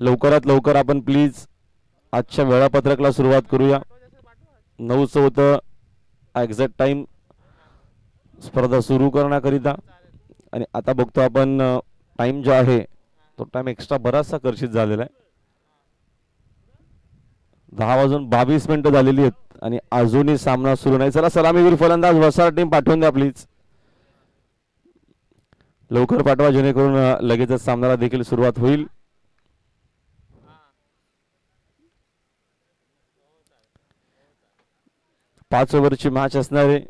लवकरात लवकर आपण प्लीज आजच्या वेळापत्रकाला सुरुवात करूया. 9चं होतं एक्झॅक्ट टाइम स्पर्धा सुरू करण्याकरिता, आणि आता बघतो आपण टाइम जो आहे तो टाइम एक्स्ट्रा बराचसा कर्षित झालेला आहे. 10:22 झालेली आहेत आणि अजूनही सामना सुरू नाही. चला सलामीवीर फलंदाज वसार टीम पाठवून द्या प्लीज, लवकर पाठवा जेणेकरून लगेचच सामन्याला देखील सुरुवात होईल. पाच ओव्हरची मॅच असणार आहे.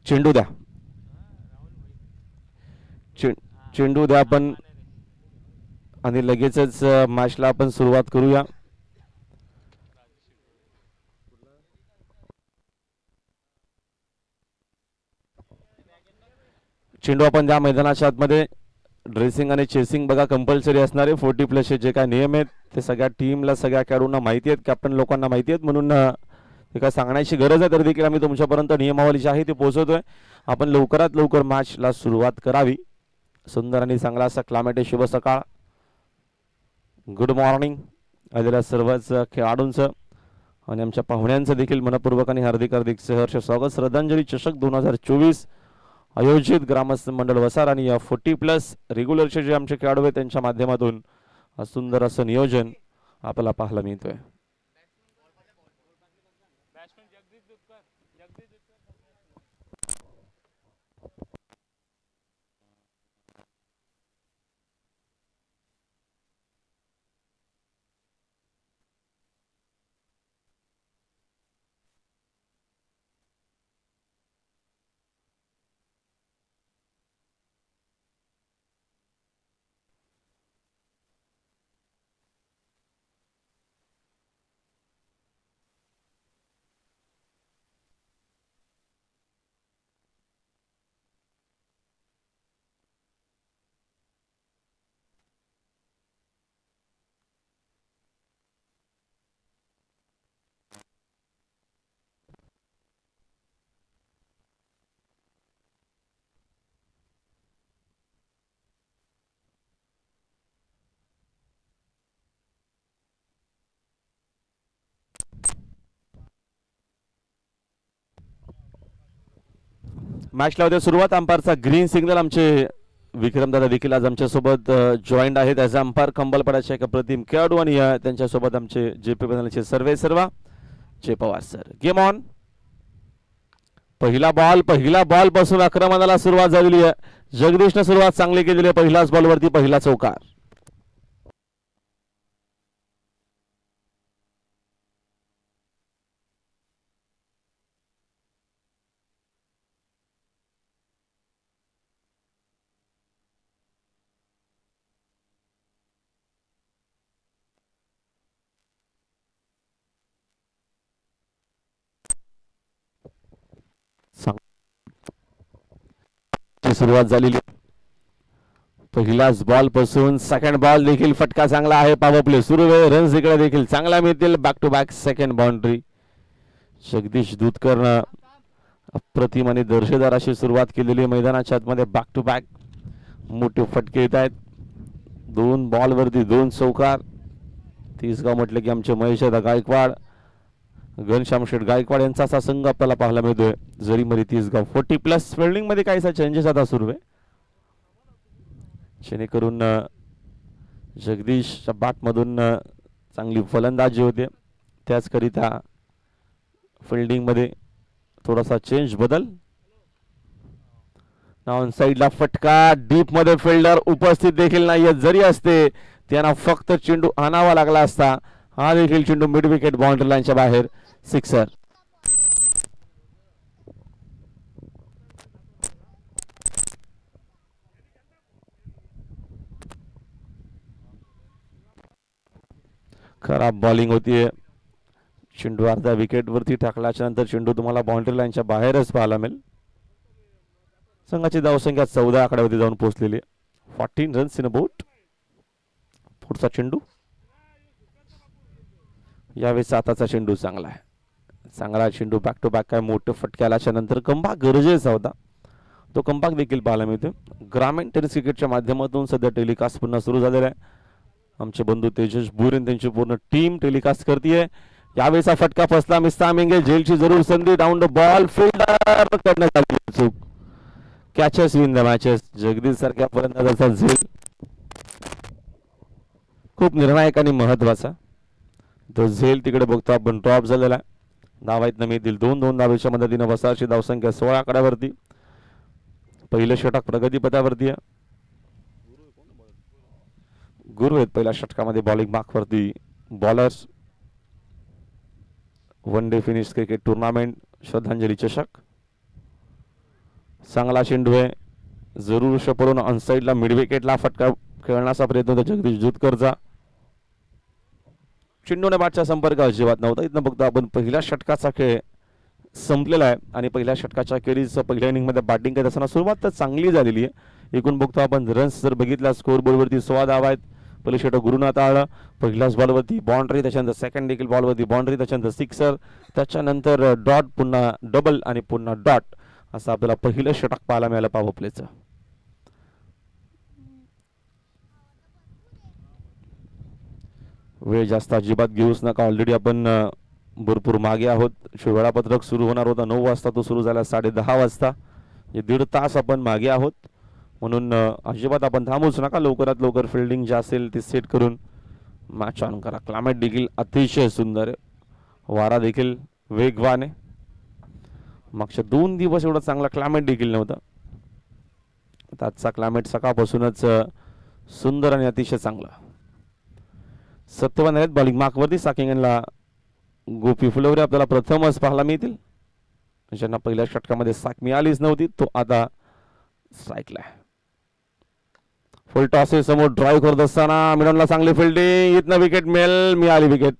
चेंडू द्या, चेंडू द्या आपण आणि लगेचच मॅचला आपण सुरुवात करूया. चेंडू आपण द्या मैदानाच्या आतमध्ये. ड्रेसिंग आणि चेसिंग बघा कंपल्सरी असणार आहे. 40+ जे काय नियम आहेत ते सगळ्या टीमला सगळ्या खेळाडूंना माहिती आहेत, कॅप्टन लोकांना माहिती आहेत, म्हणून ते काय सांगण्याची गरज आहे, तर देखील आम्ही तुमच्यापर्यंत नियमावली जी आहे ती पोहोचवतोय. आपण लवकरात लवकर मॅचला सुरुवात करावी. सुंदर आणि चांगला असा क्लायमेट आहे. शुभ सकाळ, गुड मॉर्निंग आलेल्या सर्वच खेळाडूंचं आणि आमच्या पाहुण्यांचं देखील मनपूर्वक आणि हार्दिक हार्दिक सहर्ष स्वागत. श्रद्धांजली चषक 2024 आयोजित ग्रामस्थ मंडळ वसार आणि 40+ रेग्युलरचे जे आमचे खेळाडू आहेत त्यांच्या माध्यमातून सुंदर असं नियोजन आपल्याला पाहायला मिळतोय. मॅचला होते सुरुवात. अंपायरचा ग्रीन सिग्नल. आमचे विक्रमदादा देखील आज आमच्या सोबत जॉईंट आहेत ॲज अंपायर. कंबलपडाचे एक अप्रतिम खेळाडू आणि त्यांच्यासोबत आमचे JP पॅनलचे सर्व जे पवार सर. Game on. पहिला बॉल पासून आक्रमणाला सुरुवात झालेली आहे. जगदीशने सुरुवात चांगली केलेली आहे. पहिल्याच बॉलवरती पहिला चौकार. सुरुवात झालेली. पहिलाच बॉल पासून सेकंड बॉल देखील फटका चांगला आहे. पॉवर प्ले सुरू आहे. रन्स इकडे देखील चांगला मिळतील. Back to back second boundary. Jagdish दूधकरनं अप्रतिम आणि दर्जेदार अशी सुरुवात केलेली मैदानाच्या आतमध्ये. बॅक टू बॅक मोठे फटके येत आहेत. 2 बॉलवरती 2 चौकार. तिसगाव म्हटलं की आमचे महेशदा गायकवाड, घनश्याम शेठ गायकवाड यांचा असा संघ आपल्याला पाहायला मिळतोय. जरीमरी तिसगाव. 40+ फिल्डिंग मध्ये काहीसा चेंजेस आता सुरू आहे, जेणेकरून जगदीशच्या बॅटमधून चांगली फलंदाजी होते. त्याचकरिता फिल्डिंग मध्ये थोडासा चेंज बदल. ऑन साइडला फटका. डीप मध्ये फिल्डर उपस्थित देखील नाहीये. जरी असते त्यांना फक्त चेंडू आणावा लागला असता. हा देखील चेंडू मिड विकेट बाउंड्री लाईनच्या बाहेर. सिक्सर. खराब बॉलिंग होतीये. चेंडू अर्ध्या विकेट वरती टाकल्याच्या नंतर चेंडू तुम्हाला बाउंड्री लाईनच्या बाहेरच पाहायला मिळेल. संघाची धावसंख्या 14 आकड्यावरती जाऊन पोहोचलेली आहे. 14 रन्स इन अ बोट. पुढचा चेंडू. यावेळी 7चा चेंडू चांगला आहे. चांगला चेंडू बॅक टू बॅक काय मोठे फटके आल्याच्या नंतर कमबॅक गरजेचा होता. तो कमबॅक देखील पाहायला मिळतो. ग्रामीण टेनिस क्रिकेटच्या माध्यमातून सध्या टेलिकास्ट पुन्हा सुरू झालेला आहे. आमचे बंधू तेजस बुरेन त्यांची पूर्ण टीम टेलिकास्ट करते. यावेळेचा फटका फसला. मिस्तामिंगे झेलची जरूर संधी. डाऊन द बॉल फिल्डर करण्यात आली चूक. Catches win the matches. Jagdish सारख्या फलंदाजाचा झेल खूप निर्णायक आणि महत्वाचा. तो झेल तिकडे बघतो आपण ड्रॉप झालेला. धावायत मिळतील 2-2 धावेच्या मदतीने वसाहची धावसंख्या 16 आकड्यावरती. पहिलं षटक प्रगतीपथावरती आहे. गुरु आहेत पहिल्या षटकामध्ये बॉलिंग मार्कवरती. Bowlers one day finish cricket tournament श्रद्धांजली चषक. चांगला चेंडू आहे. जरूर पडून ऑनसाईडला मिड विकेटला फटका खेळण्याचा प्रयत्न होता जगदीश जुतकरचा. चेंडूने बॅटचा संपर्क अजिबात नव्हता. इथनं बघतो आपण पहिल्या षटकाचा खेळ संपलेला आहे आणि पहिल्या षटकाच्या अखेरीस पहिल्या इनिंगमध्ये बॅटिंग करत असताना सुरुवात तर चांगली झालेली आहे. एकूण बघतो आपण रन्स जर बघितला स्कोर बोर्डवरती 16 धावा आहेत. पहिले षटक गुरुनाथ आळं. पहिल्याच बॉलवरती बाउंड्री, त्याच्यानंतर सेकंड देखील बॉलवरती बाउंड्री, त्याच्यानंतर सिक्सर, त्याच्यानंतर डॉट, पुन्हा डबल आणि पुन्हा डॉट असं आपल्याला पहिलं षटक पाहायला मिळालं पॉवर प्लेचं. वेळ जास्त अजिबात घेऊच नका. ऑलरेडी आपण भरपूर मागे आहोत. वेळापत्रक सुरू होणार होता 9 वाजता, तो सुरू झाला 10:30 वाजता. हे 1.5 तास आपण मागे आहोत. म्हणून अजिबात आपण थांबूच नका. लवकरात लवकर फिल्डिंग जे असेल ते सेट करून मॅच ऑन करा. क्लायमेट देखील अतिशय सुंदर आहे. वारा देखील वेगवान आहे. मागच्या 2 दिवस एवढा चांगला क्लायमेट देखील नव्हता. आजचा क्लायमेट सकाळपासूनच सुंदर आणि अतिशय चांगला. सत्यवान आहेत बॉलिंग मार्कवरती. साकिंगला गोपी फुलवरे आपल्याला प्रथमच पाहायला मिळतील. ज्यांना पहिल्या षटकामध्ये साक मिळालीच नव्हती, तो आता स्ट्राईकला आहे. फुल टॉस आहे समोर ड्राईव्ह करत असताना मिडॉनला चांगली फिल्डिंग. इथनं विकेट मिळाली विकेट.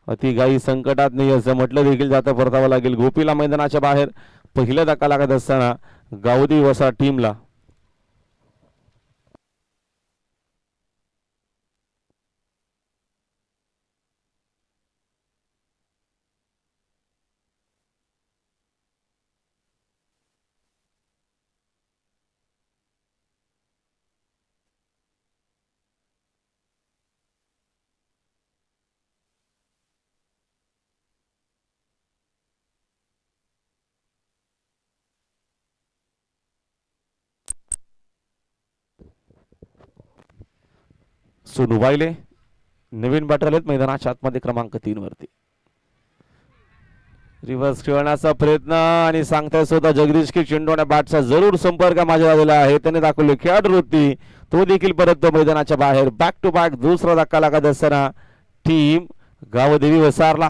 अति घाई संकटात नाही असं म्हटलं देखील जातं. परतावं लागेल गोपीला मैदानाच्या बाहेर. पहिला धक्का लागत असताना गावदी वसा टीमला सोनुबाईले नवीन बॅटर आलेत मैदानाच्या आतमध्ये क्रमांक 3 वरती. रिव्हर्स खेळण्याचा प्रयत्न आणि सांगताय स्वतः जगदीश की चेंडूने बॅटचा जरूर संपर्क माझ्या झालेला आहे. त्याने दाखवली खेळाडू वृत्ती. तो देखील परत तो मैदानाच्या बाहेर. बॅक टू बॅक दुसरा धक्का लागत असताना टीम गावदेवी वसारला.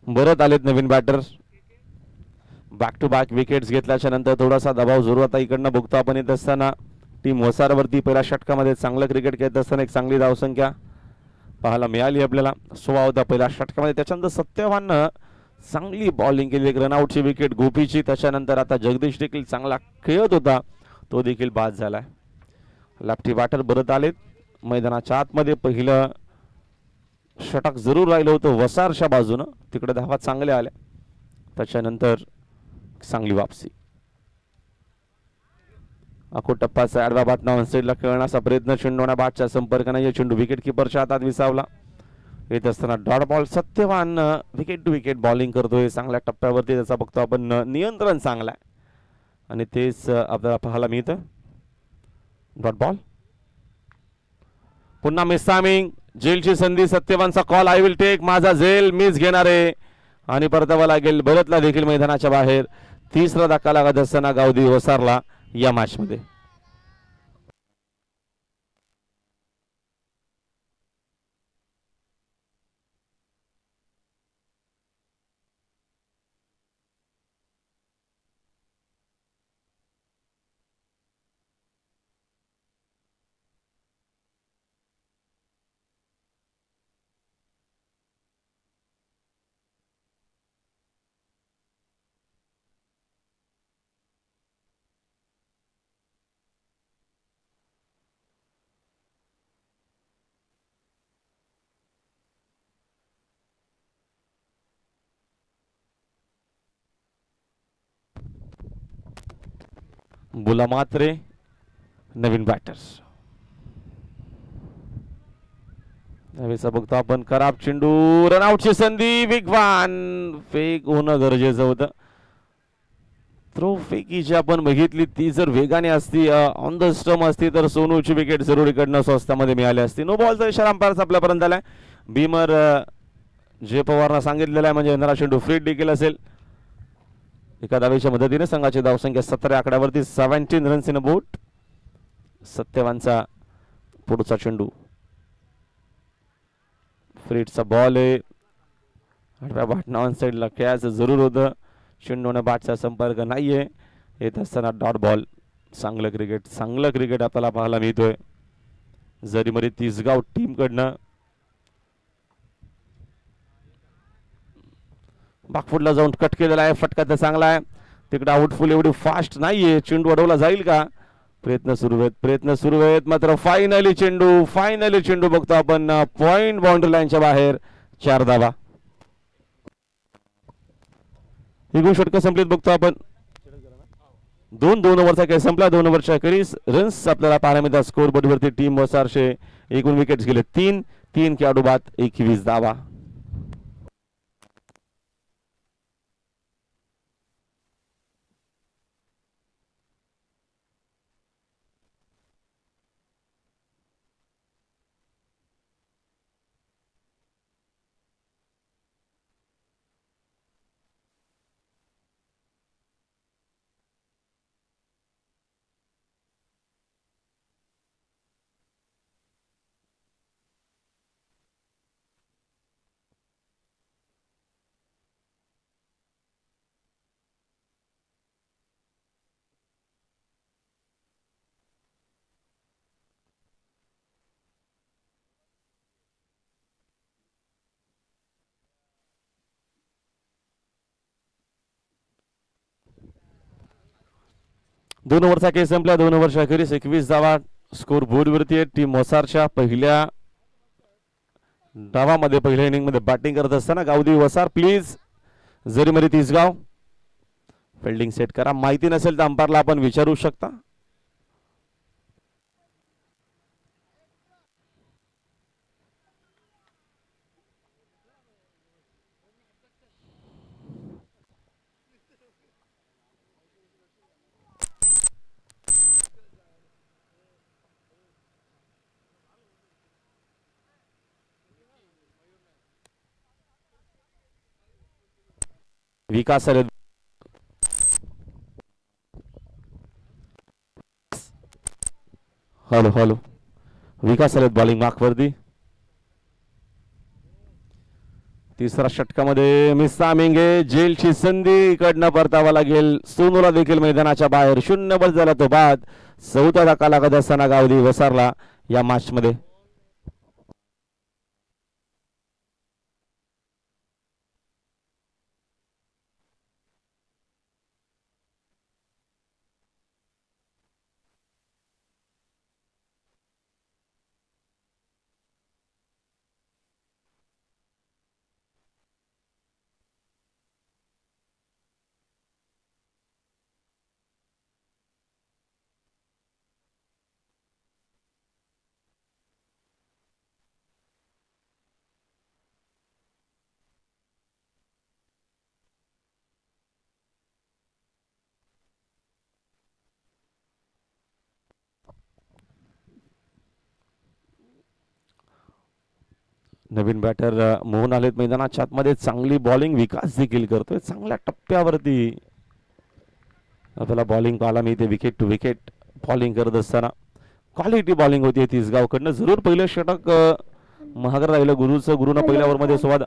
परत आलेत नवीन batter. Back to back wickets घेतल्याच्या नंतर थोडासा दबाव जोरू आता इकडनं बघतो आपण येत असताना टीम वसारवरती. पहिल्या षटकामध्ये चांगलं क्रिकेट खेळत असताना एक चांगली धावसंख्या पाहायला मिळाली आपल्याला. 16 होता पहिल्या षटकामध्ये. त्याच्यानंतर सत्यवाननं चांगली बॉलिंग केली. एक रनआउटची विकेट गोपीची. त्याच्यानंतर आता जगदीश देखील चांगला खेळत होता, तो देखील बाद झालाय. लेफ्टी बॅटर परत आलेत मैदानाच्या आतमध्ये. पहिलं षटक जरूर राहिलं होतं वसारच्या बाजूनं. तिकडे धावा चांगल्या आल्या. त्याच्यानंतर चांगली वापसी. अको टप्पाचा आडवा बात ऑन साईडला खेळण्याचा प्रयत्न. चेंडूना बॅटच्या संपर्क नाही. चेंडू विकेट किपरच्या हातात विसावला. येत असताना dot ball. Satyavan wicket to wicket bowling करतोय चांगल्या टप्प्यावरती. त्याचा बघतो आपण नियंत्रण चांगला आहे आणि तेच आपल्याला पाहायला मिळतं. Dot ball. पुन्हा मिसामिंग. झेलची संधी. सत्यवानचा कॉल. I will take. माझा झेल मिस घेणारे आणि परतावा लागेल भरतला देखील मैदानाच्या बाहेर. तिसरा धक्का लागत असताना गावदी वसारला या मॅच मध्ये. बोला मात्रे नवीन बॅटर्स. त्यावेळेस बघतो आपण खराब चेंडू, रनआउटची संधी, वेगवान फेक होणं गरजेचं होतं. थ्रो फेकी जी आपण बघितली ती जर वेगाने असती, ऑन द स्टंप असती, तर सोनूची विकेट जरूर इकडनं स्वस्तामध्ये मिळाली असती. नो बॉलचा इशारा अंपायरचा आपल्यापर्यंत आलाय. भीमर जे पवारनं सांगितलेलं आहे म्हणजे येणारा चेंडू फ्रीड देखील असेल. एका धावेच्या मदतीने संघाची धावसंख्या 17 आकड्यावरती, 17 रन्स इन अ बोट. सत्यवानचा पुढचा चेंडू, फ्रीडचा बॉल आहे, आडव्या बाटना ऑन साईडला खेळायचं जरूर होतं. चेंडूने बॅटचा संपर्क नाहीये. येत असताना डॉट बॉल. चांगलं क्रिकेट आपल्याला पाहायला मिळतोय जरीमरी तिसगाव टीम कडनं. बाकफुटला जाऊन कट केलेला आहे, फटका तर चांगला आहे. तिकडे आउटफुल एवढी फास्ट नाहीये, चेंडू अडवला जाईल का? प्रयत्न सुरू आहेत मात्र फायनली चेंडू बघतो आपण पॉइंट बाउंड्री लाईनच्या बाहेर. 4 धावा. ही षटकं संपलीत बघतो आपण. 2 ओव्हरचा खेळ संपला. 2 ओव्हरच्या अखेरीस रन्स आपल्याला पाहायला मिळतात स्कोर बोर्डवरती. टीम वसारचे एकूण विकेट्स गेले 3 खेळाडू बाद, 21 धावा. दोन ओव्हरचा खेळ संपला. 2 ओव्हरच्या अखेरीस 21 धावा स्कोर बोर्डवरती आहे. टीम वसारच्या पहिल्या डावामध्ये, पहिल्या इनिंग मध्ये बॅटिंग करत असताना गावदी वसार please Jarimari Tisgaon fielding set करा. माहिती नसेल तर अंपायरला आपण विचारू शकता. विकास हॅलो विकास बॉलिंग मार्कवरती. तिसरा षटकामध्ये मिस्सा मिंगे, जेलची संधी, इकडनं परतावा लागेल. सोनूला देखील मैदानाच्या बाहेर. 0 बल झाला तो बाद. 4था धक्का लागत असताना गावदी वसारला या मॅच मध्ये. नवीन बॅटर मोहन आलेत मैदानाच्या आतमध्ये. चांगली बॉलिंग विकास देखील करतोय. चांगल्या टप्प्यावरती आपल्याला बॉलिंग पाहायला मिळते. विकेट टू विकेट बॉलिंग करत असताना क्वालिटी बॉलिंग होती तिसगावकडनं. जरूर पहिलं षटक महागर राहिलं गुरुनं पहिल्या ओव्हर मध्ये संवाद.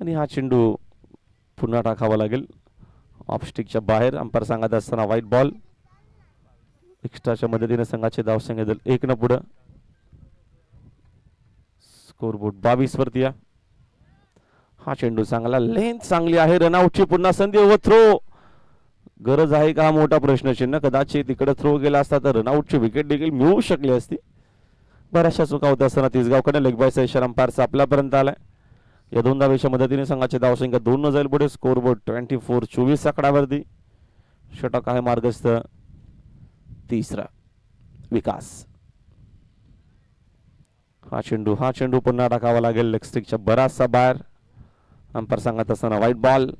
आणि हा चेंडू पुन्हा टाकावा लागेल ऑफस्टिकच्या बाहेर. अंपायर सांगत असताना व्हाईट बॉल. एक्स्ट्राच्या मदतीने संघाचे धावसंख्या 1 न पुढे. स्कोरबोर्ड 22 वरती. हा चेंडू चांगला, लेंथ चांगली आहे. रनआउटची पुन्हा संधी व थ्रो. गरज आहे का हा मोठा प्रश्नचिन्ह. कदाचित तिकडे थ्रो गेला असता तर रनआउटची विकेट देखील मिळू शकली असती. बऱ्याचशा चुका होत असताना तिसगावकडे लेग बायचा इशारा अंपायरचा आपल्यापर्यंत आलाय. या 2 धावेच्या मदतीने संघाची धावसंख्या 2 न जाईल पुढे. स्कोरबोर्ड 24-24 आकड्यावरती. षटक आहे मार्गस्थ तिसरा. विकास हा चेंडू पुन्हा टाकावा लागेल लेग स्टिकच्या बराचसा बाहेर. अंपायर सांगत असताना व्हाईट बॉल.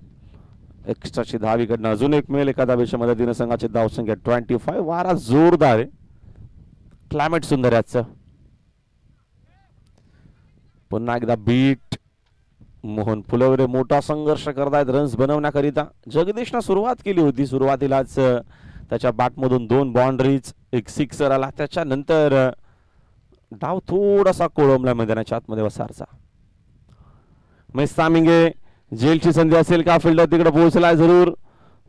एक्स्ट्राची धाव इकडनं अजून एक मिळेल एका धावेच्या मदतीने संघाची धावसंख्या 25. वारा जोरदार आहे. क्लायमेट सुंदर आहे आजचं. पुन्हा एकदा बीट. मोहन फुलवरे मोठा संघर्ष करतायत रन्स बनवण्याकरिता. जगदीशनं सुरुवात केली होती. सुरुवातीलाच त्याच्या बॅटमधून 2 बाउंड्रीज एक सिक्सर आला. त्याच्यानंतर डाव थोडासा कोळंबला मैदानाच्या आतमध्ये वसारचा. मेस्तामिंगे जेलची संधी असेल का? फिल्डर तिकडे पोहोचलाय जरूर.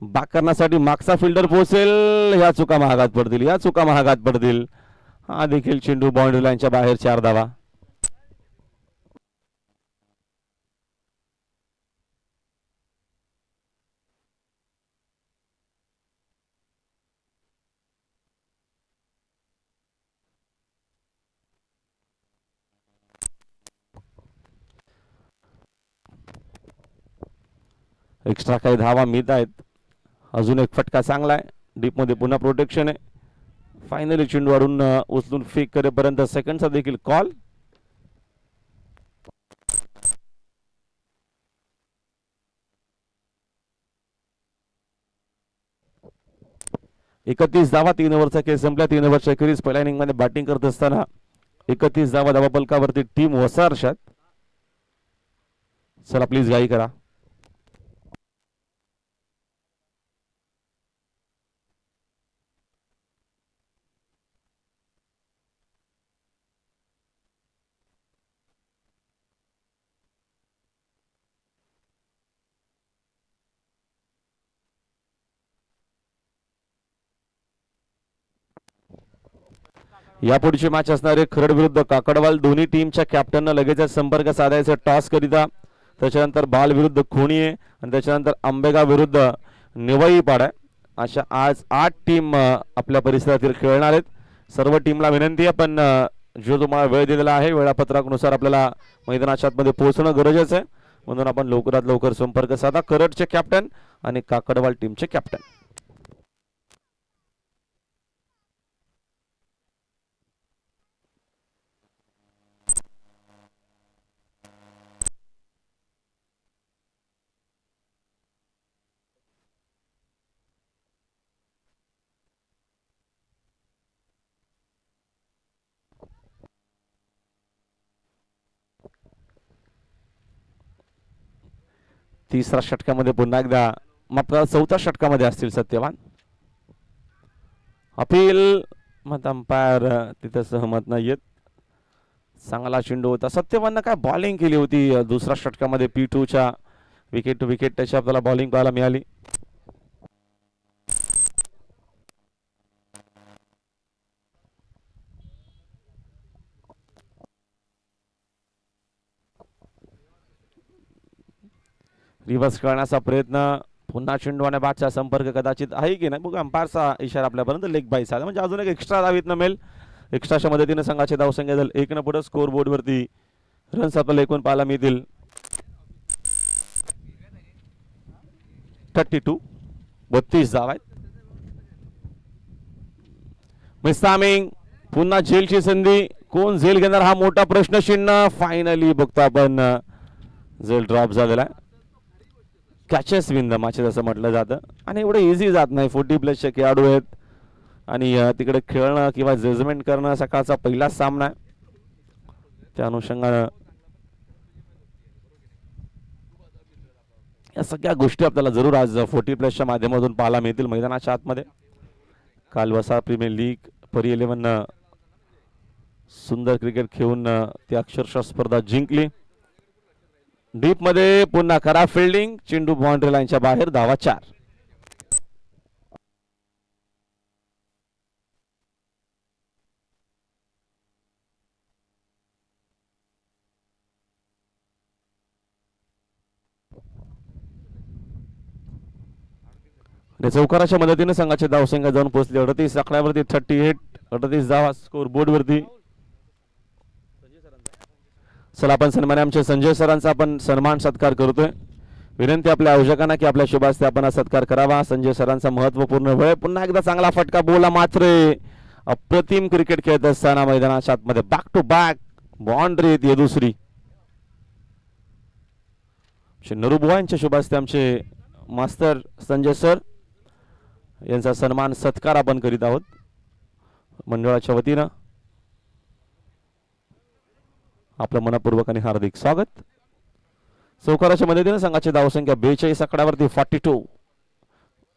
बाक करण्यासाठी मागचा फिल्डर पोहोचेल. ह्या चुका महागात पडतील. हा देखील चेंडू बाउंड्री लाईनच्या बाहेर 4 धावा. एक्स्ट्रा काही धावा मिळत आहेत. अजून एक फटका चांगला आहे. डीप मध्ये पुन्हा प्रोटेक्शन आहे. फायनली चेंडू वाढून उचलून फेक करेपर्यंत सेकंडचा देखील कॉल. एकतीस धावा 3 ओव्हरचा खेळ संपला. 3 ओव्हरच्या अखेरीस पहिल्या इनिंग मध्ये बॅटिंग करत असताना 31 धावा धावाफलकावरती टीम वसारशात. चला प्लीज गाई करा. यापुढची मॅच असणारे खरड विरुद्ध काकडवाल. दोन्ही टीमच्या कॅप्टननं लगेच संपर्क साधायचा टॉस करिता. त्याच्यानंतर बाल विरुद्ध खोणीये आणि त्याच्यानंतर आंबेगाव विरुद्ध निवई पाडा. अशा आज 8 टीम आपल्या परिसरातील खेळणार आहेत. सर्व टीमला विनंती आहे पण जो तुम्हाला वेळ दिलेला आहे वेळापत्रकानुसार आपल्याला मैदानाच्या आतमध्ये पोहोचणं गरजेचं आहे. म्हणून आपण लवकरात लवकर संपर्क साधा. खरडचे कॅप्टन आणि काकडवाल टीमचे कॅप्टन. तिसरा षटकामध्ये पुन्हा एकदा मग 4थ्या षटकामध्ये असतील सत्यवान. अपील मत अंपायर तिथे सहमत नाहीयेत. चांगला चेंडू होता. सत्यवाननं काय बॉलिंग केली होती दुसऱ्या षटकामध्ये. P2च्या विकेट टू विकेट त्याची आपल्याला बॉलिंग पाहायला मिळाली. रिव्हर्स करण्याचा प्रयत्न. पुन्हा चेंडू आणि बॅटचा संपर्क कदाचित आहे की नाही बघा. अंपायरचा इशारा आपल्यापर्यंत लेग बाईस आला म्हणजे अजून एक एक्स्ट्रा धावीत मिळेल. एक्स्ट्राच्या मदतीने संघाची धावसंख्या झाली 1 न पुढे. स्कोर बोर्ड वरती रन्स आपल्याला एकूण पाहायला मिळतील 32. 32 धावा आहेत. मिस्तामिंग पुन्हा झेलची संधी. कोण झेल घेणार हा मोठा प्रश्न चिन्ह. फायनली बघतो आपण झेल ड्रॉप झालेला आहे. कॅचेस विन द मॅचेस असं म्हटलं जातं आणि एवढं इझी जात नाही. 40+ खेळाडू आहेत आणि तिकडे खेळणं किंवा जजमेंट करणं सकाळचा पहिलाच सामना आहे. त्या अनुषंगानं या सगळ्या गोष्टी आपल्याला जरूर आज 40+च्या माध्यमातून पाहायला मिळतील मैदानाच्या आतमध्ये. काल वसा प्रीमियर लीग परी 11 सुंदर क्रिकेट खेळून ती अक्षरशः स्पर्धा जिंकली. डीप मध्ये पुन्हा खराब फिल्डिंग. चेंडू बाउंड्री लाईनच्या बाहेर. धावा 4. चौकाराच्या मदतीने संघाची धावसंख्या जाऊन पोहोचली 38 आकड्यावरती. 38 धावा स्कोर बोर्ड वरती. चला आपण सन्मान्य आमचे संजय सरांचा आपण सन्मान सत्कार करतोय. विनंती आपल्या आयोजकांना की आपल्या शुभ हस्ते आपण सत्कार करावा. संजय सरांचा महत्वपूर्ण वेळ. पुन्हा एकदा चांगला फटका बोला मात्र अप्रतिम क्रिकेट खेळत असताना मैदानाच्या आतमध्ये बॅक टू बॅक बाउंड्री येते दुसरी. नरूबुवा यांच्या शुभ हस्ते आमचे मास्तर संजय सर यांचा सन्मान सत्कार आपण करीत आहोत मंडळाच्या वतीनं. आपलं मनपूर्वक आणि हार्दिक स्वागत. चौकाराच्या मदतीनं संघाची धावसंख्या 42 आकड्यावरती 42.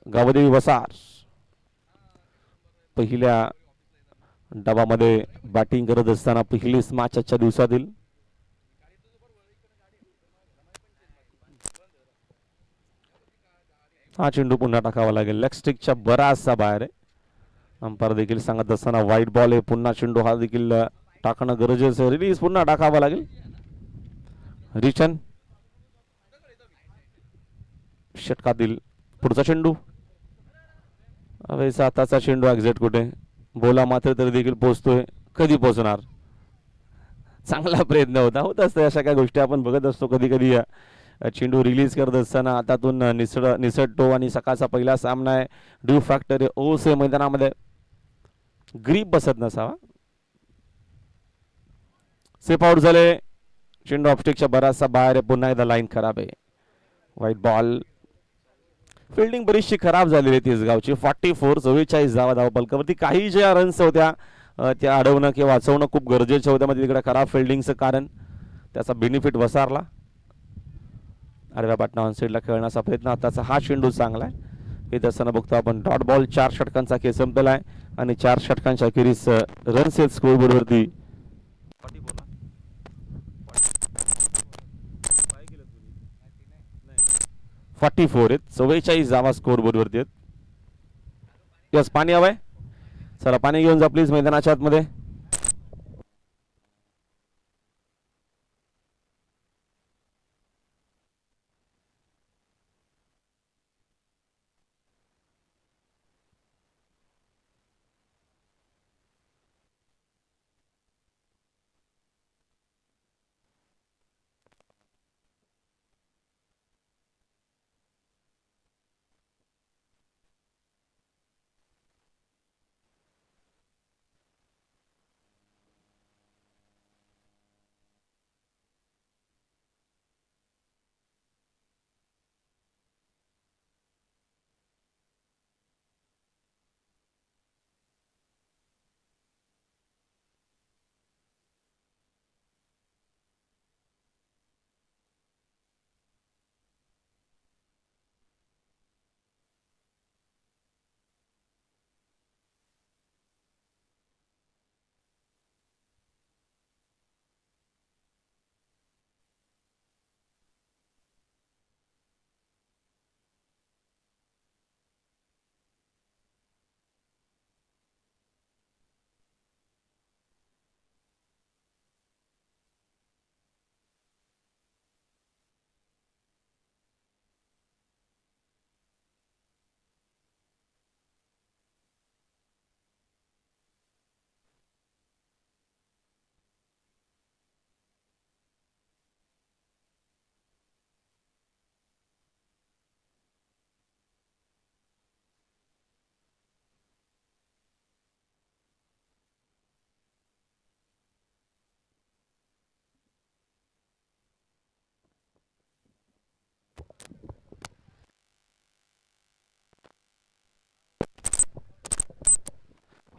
गावदेवी वसार पहिल्या डावामध्ये बॅटिंग करत असताना पहिलीच मॅच आजच्या दिवसातील. हा चेंडू पुन्हा टाकावा लागेल. लेग स्टिकच्या बराचसा बाहेर आहे. अंपायर देखील सांगत असताना व्हाईट बॉल आहे. पुन्हा चेंडू हा देखील टाकणं गरजेचं. रिलीज पुन्हा टाकावा लागेल. रिटर्न षटकातील पुढचा चेंडू. वैसा आताचा चेंडू एक्झॅक्ट कुठे बोला मात्र तरी देखील पोहोचतोय. कधी पोहोचणार. चांगला प्रयत्न होत असतं. अशा काही गोष्टी आपण बघत असतो कधी कधी. चेंडू रिलीज करत असताना हातातून निसटतो आणि सकाळचा पहिला सामना आहे. ड्यू फॅक्टर ओस मैदानामध्ये ग्रीप बसत नसावा. सेफ आउट झाले. चेंडू ऑफस्टिकच्या बराचसा बाहेर आहे. पुन्हा एकदा लाईन खराब आहे. White ball. फिल्डिंग बरीचशी खराब झालेली आहे तिसगावची. 44 44 धावा धावपलकावरती. काही ज्या रन्स होत्या त्या अडवणं किंवा वाचवणं खूप गरजेचं होतं. मध्ये तिकडे खराब फिल्डिंगचं कारण त्याचा बेनिफिट वसारला. आडव्या पाटणा ऑन साईडला खेळण्याचा प्रयत्न. आताचा हा चेंडू चांगला आहे. येत असताना बघतो आपण डॉट बॉल. 4 षटकांचा खेळ संपलेला आहे आणि 4 षटकांच्या अखेरीस रन्स आहेत स्कोरबोर्डवरती. 44 आहेत. 44 धावा स्कोरबोर्डवरती आहेत. यस पाणी हवंय. चला पाणी घेऊन जा प्लीज मैदानाच्या आतमध्ये.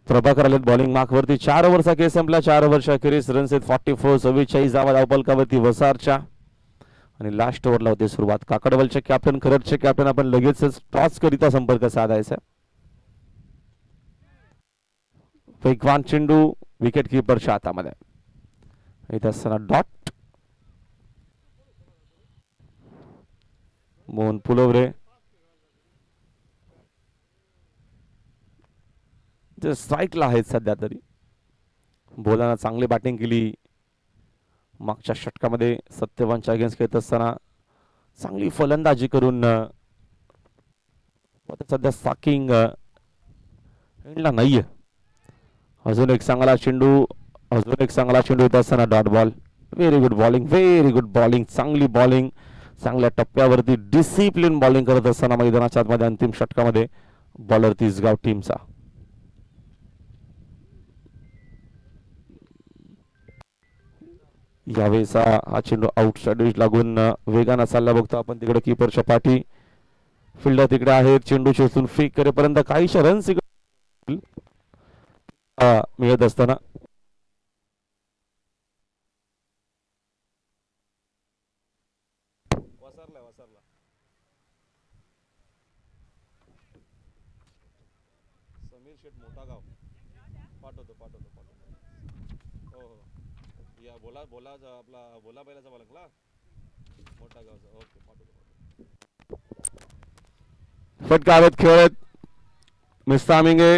प्रभाकर आलेत बॉलिंग मार्कवरती. 4 ओव्हरचा खेळ संपला. 4 ओव्हरच्या अखेरीस रन्स आहेत 44. 44 धावा धावपलकावरती वसारच्या. आणि लास्ट ओव्हरला होते सुरुवात. काकडवलचे कॅप्टन खरडचे कॅप्टन आपण लगेचच टॉस करिता संपर्क साधायचा. वेगवान चेंडू विकेट किपरच्या हातामध्ये. इथे असताना डॉट. मोहन पुलवरे स्ट्राईकला आहेत सध्या तरी. बोलांना चांगली बॅटिंग केली मागच्या षटकामध्ये. सत्यवानच्या अगेन्स्ट खेळत असताना चांगली फलंदाजी करून सध्या साकिंग एंडला नाहीये. अजून एक चांगला चेंडू येत असताना dot ball. Very good bowling, very good bowling, चांगली बॉलिंग, चांगल्या टप्प्यावरती डिसिप्लिन बॉलिंग करत असताना मैदानाच्या आतमध्ये अंतिम षटकामध्ये बॉलर तिसगाव टीमचा. यावेळेस हा चेंडू आउटसाइड एज लागून वेगानं चालला बघतो आपण तिकडे कीपरच्या पाठी. फिल्डर तिकडे आहेत, चेंडू चेसून फेक करेपर्यंत काहीशा रन्स मिळत असताना समीर शेठ मोठा गाव पाठवतो पाठवतो पाठवतो. हो हो या बोला बोला आपला बोला बैलाचा बालकला मोठा गावचा. ओके पाठवतो. फटकावेत खेळत मिस्तामिंगे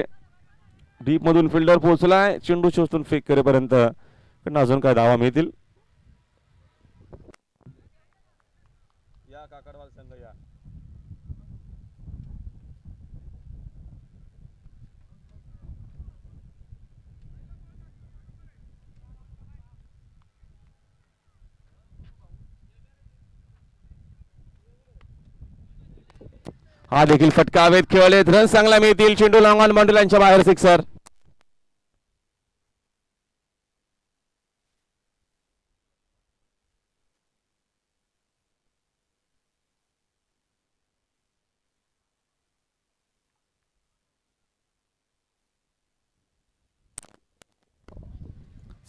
डीप मधून फिल्डर पोहोचलाय, चेंडू शोधून फेक करेपर्यंत अजून काय धावा मिळतील. या काकडवाल संघ या. हा देखील फटकावेत खेळलेत, रन चांगला मिळतील. चेंडू लॉंग ऑन बाउंड्रीलाईनच्या बाहेर, सिक्सर.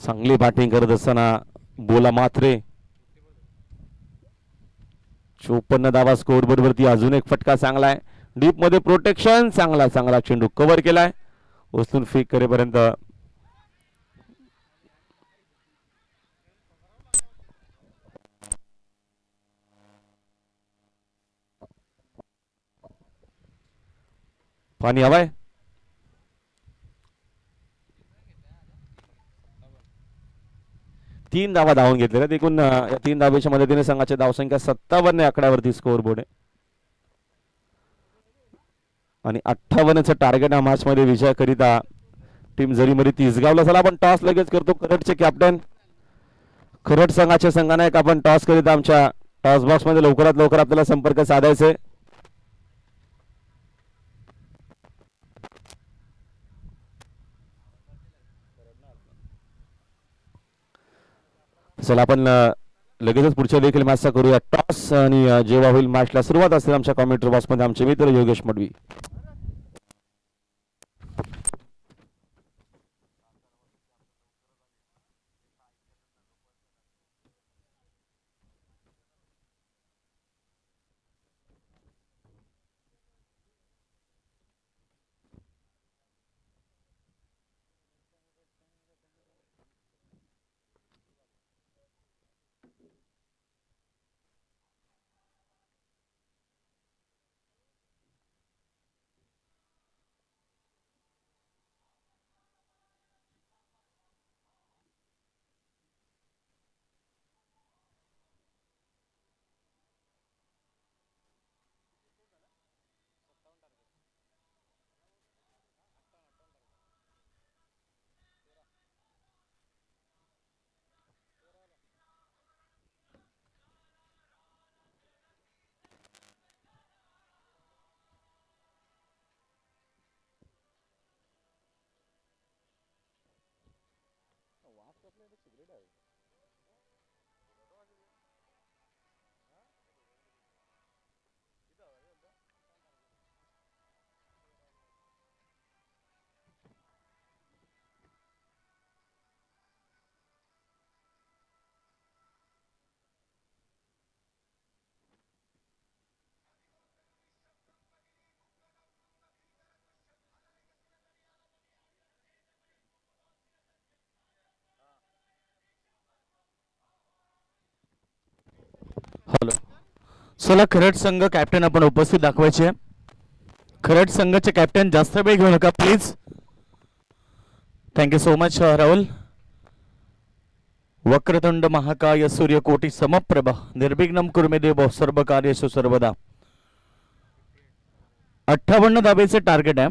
चांगली बॅटिंग करत असताना बोला मात्रे 54 धावा स्कोर बोर्ड वरती. अजून एक फटका चांगला आहे, डीप मध्ये प्रोटेक्शन, चांगला चांगला चेंडू कव्हर केलाय, उचलून फेक करेपर्यंत पाणी हवाय. तीन धावा धावून घेतलेल्या एकूण. या 3 धावेच्या मदतीने संघाची धावसंख्या 57 आकड्यावरती स्कोर बोर्ड आहे आणि 58चं टार्गेट या मॅच मध्ये विजय करिता टीम जरीमध्ये तिसगावला. चला आपण टॉस लगेच करतो. करटचे कॅप्टन खरट संघाच्या संघानायक आपण टॉस करीत आमच्या टॉस बॉक्स मध्ये लवकरात लवकर आपल्याला संपर्क साधायचे. चला आपण लगेचच पुढच्या देखील मॅचचा करूया टॉस. आणि जेव्हा होईल मॅचला सुरुवात असेल आमच्या कॉमेंट्री बॉक्स मध्ये आमचे मित्र योगेश मडवी. हॅलो. चला खरट संघ कॅप्टन आपण उपस्थित दाखवायचे. खरट संघाचे कॅप्टन जास्त वेळ घेऊ नका please. Thank you so much Rahul. वक्रतुंड महाकाय सूर्यकोटी समप्रभ निर्विघ्नं कुरु देव सर्व कार्येषु सर्वदा. 58 धावेचे टार्गेट आहे.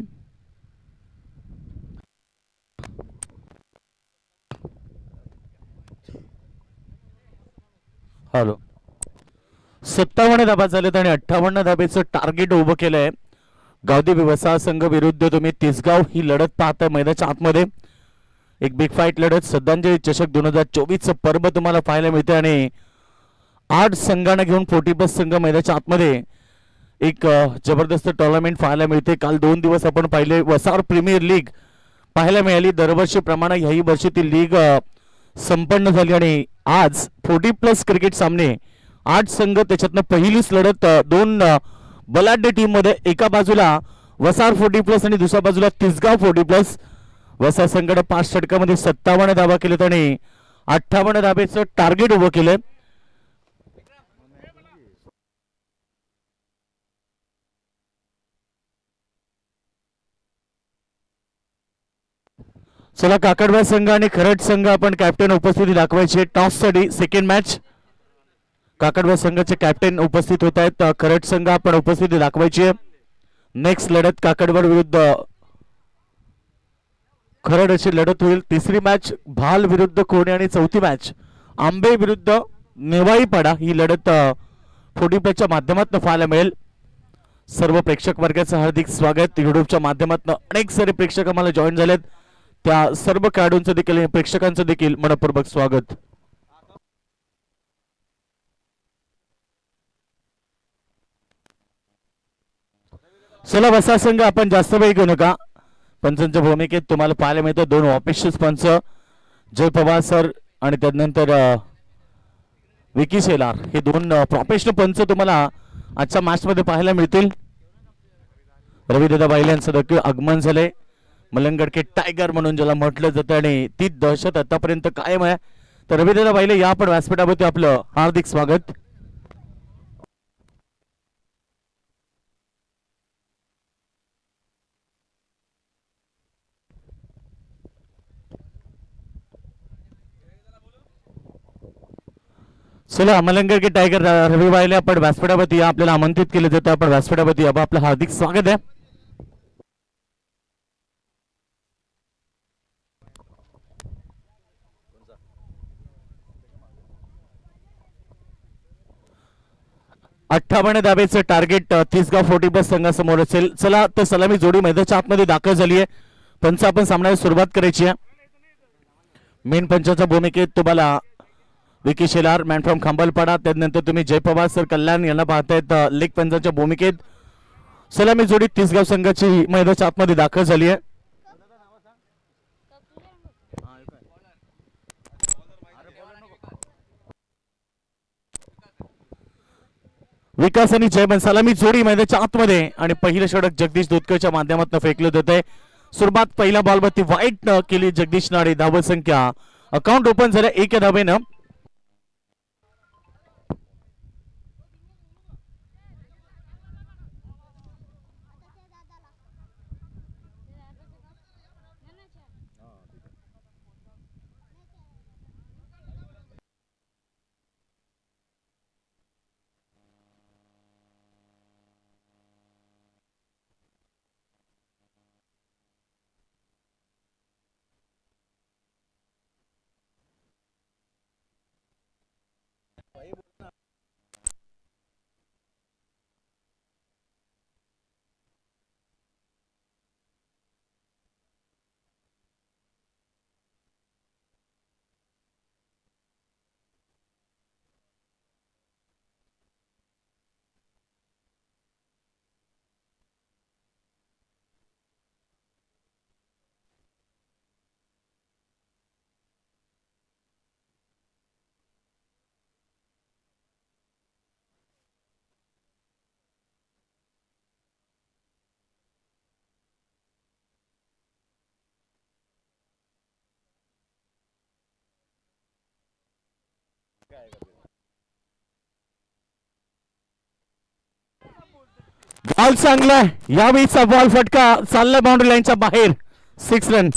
हॅलो. 57 धाबा झालेत आणि 58 धाब्याचं टार्गेट उभं केलंय. गावदेवी वसाहत संघ विरुद्ध तुम्ही तिसगाव ही लढत पाहताय मैदानाच्या आतमध्ये. एक बिग फाईट लढत श्रद्धांजली चषक 2024 पर्व तुम्हाला पाहायला मिळते आणि 8 संघांना घेऊन 40+ संघ मैदानाच्या आतमध्ये एक जबरदस्त टुर्नामेंट पाहायला मिळते. काल 2 दिवस आपण पाहिले वसार प्रीमियर लीग पाहायला मिळाली. दरवर्षीप्रमाणे ह्याही वर्षी ती लीग संपन्न झाली आणि आज 40+ क्रिकेट सामने 8 संघ त्याच्यातनं पहिलीच लढत 2 बलाढ्य टीम मध्ये. एका बाजूला वसार 40+ आणि दुसऱ्या बाजूला तिसगाव 40+. वसार संघाने 5 षटकामध्ये 57 धावा केलेत आणि 58 धाब्याचं टार्गेट उभं केलंय. चला काकडवा संघ आणि खरड संघ आपण कॅप्टन उपस्थिती दाखवायची. टॉस साठी सेकंड मॅच काकडवा संघाचे कॅप्टन उपस्थित होत आहेत. खरड संघ आपण उपस्थिती दाखवायची आहे. नेक्स्ट लढत काकडवड विरुद्ध खरड अशी लढत होईल. तिसरी मॅच भाल विरुद्ध कोणे आणि चौथी मॅच आंबे विरुद्ध नेवाईपाडा ही लढत 40+ च्या माध्यमातून पाहायला मिळेल. सर्व प्रेक्षक वर्गाचं हार्दिक स्वागत. युट्यूबच्या माध्यमातून अनेक सारे प्रेक्षक आम्हाला जॉईन झालेत. त्या सर्व खेळाडूंचं देखील प्रेक्षकांचं देखील मनपूर्वक स्वागत. चला वसा संघ आपण जास्त वेळ घेऊ नका. पंचांच्या भूमिकेत तुम्हाला पाहायला मिळतं 2 ऑफिशियल पंच जय पवार सर आणि त्यानंतर विकी शेलार हे 2 प्रोफेशनल पंच तुम्हाला आजच्या मॅच मध्ये पाहायला मिळतील. रविदादा बाहिले यांचं देखील आगमन झाले. मलंगड के टायगर म्हणून ज्याला म्हटलं जातं आणि ती दहशत आतापर्यंत कायम आहे. तर रविदादा बाहिले या पण व्यासपीठावरती आपलं हार्दिक स्वागत. चला मलंगड के टायगर रवी बाहिले आपण व्यासपीठावरती या. आपल्याला आमंत्रित केलं जातं. आपण व्यासपीठावरती या. आपलं हार्दिक स्वागत आहे. अठ्ठावन्न धाब्याचं टार्गेट तिसगाव 40+ संघासमोर असेल. चला तर सलामी जोडी मैदानाच्या आतमध्ये दाखल झाली आहे. पंच आपण सामन्याला सुरुवात करायची आहे. मेन पंचाच्या भूमिकेत तुम्हाला विकी शेलार मॅन फ्रॉम खांबलपाडा. त्यानंतर तुम्ही जय पवार सर कल्याण यांना पाहतायत लेग पंचाच्या भूमिकेत. सलामी जोडी तिसगाव संघाची मैदानाच्या आतमध्ये दाखल झाली आहे. विकास आणि जयमन सलामी जोडी मैदानाच्या आतमध्ये आणि पहिलं षटक जगदीश दोतकरच्या माध्यमातून फेकलं जात आहे. सुरुवात पहिल्या बॉलवरती वाईट केली जगदीश नाडे. धाव संख्या अकाउंट ओपन झालं 1 धावेनं. बॉल चांगला यावेळीचा बॉल फटका चालला बाउंड्री लाईनच्या बाहेर. 6 रन.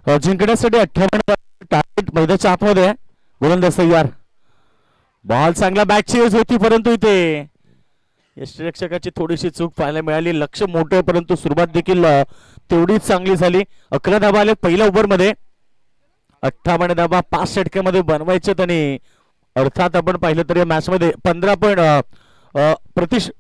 जिंकण्यासाठी 58 टार्गेट मैदानाच्या आतमध्ये आहे. गोलंदाज तयार. बॉल चांगला बॅटची यूज होती परंतु इथे यष्टिरक्षकाची थोडीशी चूक पाहायला मिळाली. लक्ष मोठं परंतु सुरुवात देखील तेवढीच चांगली झाली. 11 धाबा आले पहिल्या ओव्हरमध्ये. 58 धाबा 5 षटक्यामध्ये बनवायचे आणि अर्थात आपण पाहिलं तर या मॅच मध्ये 15 प्रतिश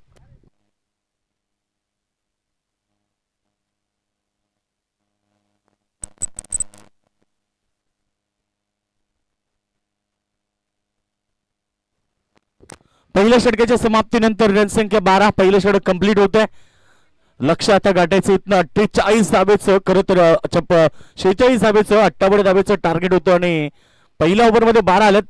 पहिल्या षटकाच्या समाप्तीनंतर रणसंख्या 12. पहिलं षटक कंप्लीट होत आहे. लक्ष आता गाठायचं इथनं 48 धाबेचं खरं तर 46 धाबेचं 58 धाबेचं टार्गेट होतं आणि पहिल्या ओव्हरमध्ये 12 आलेत.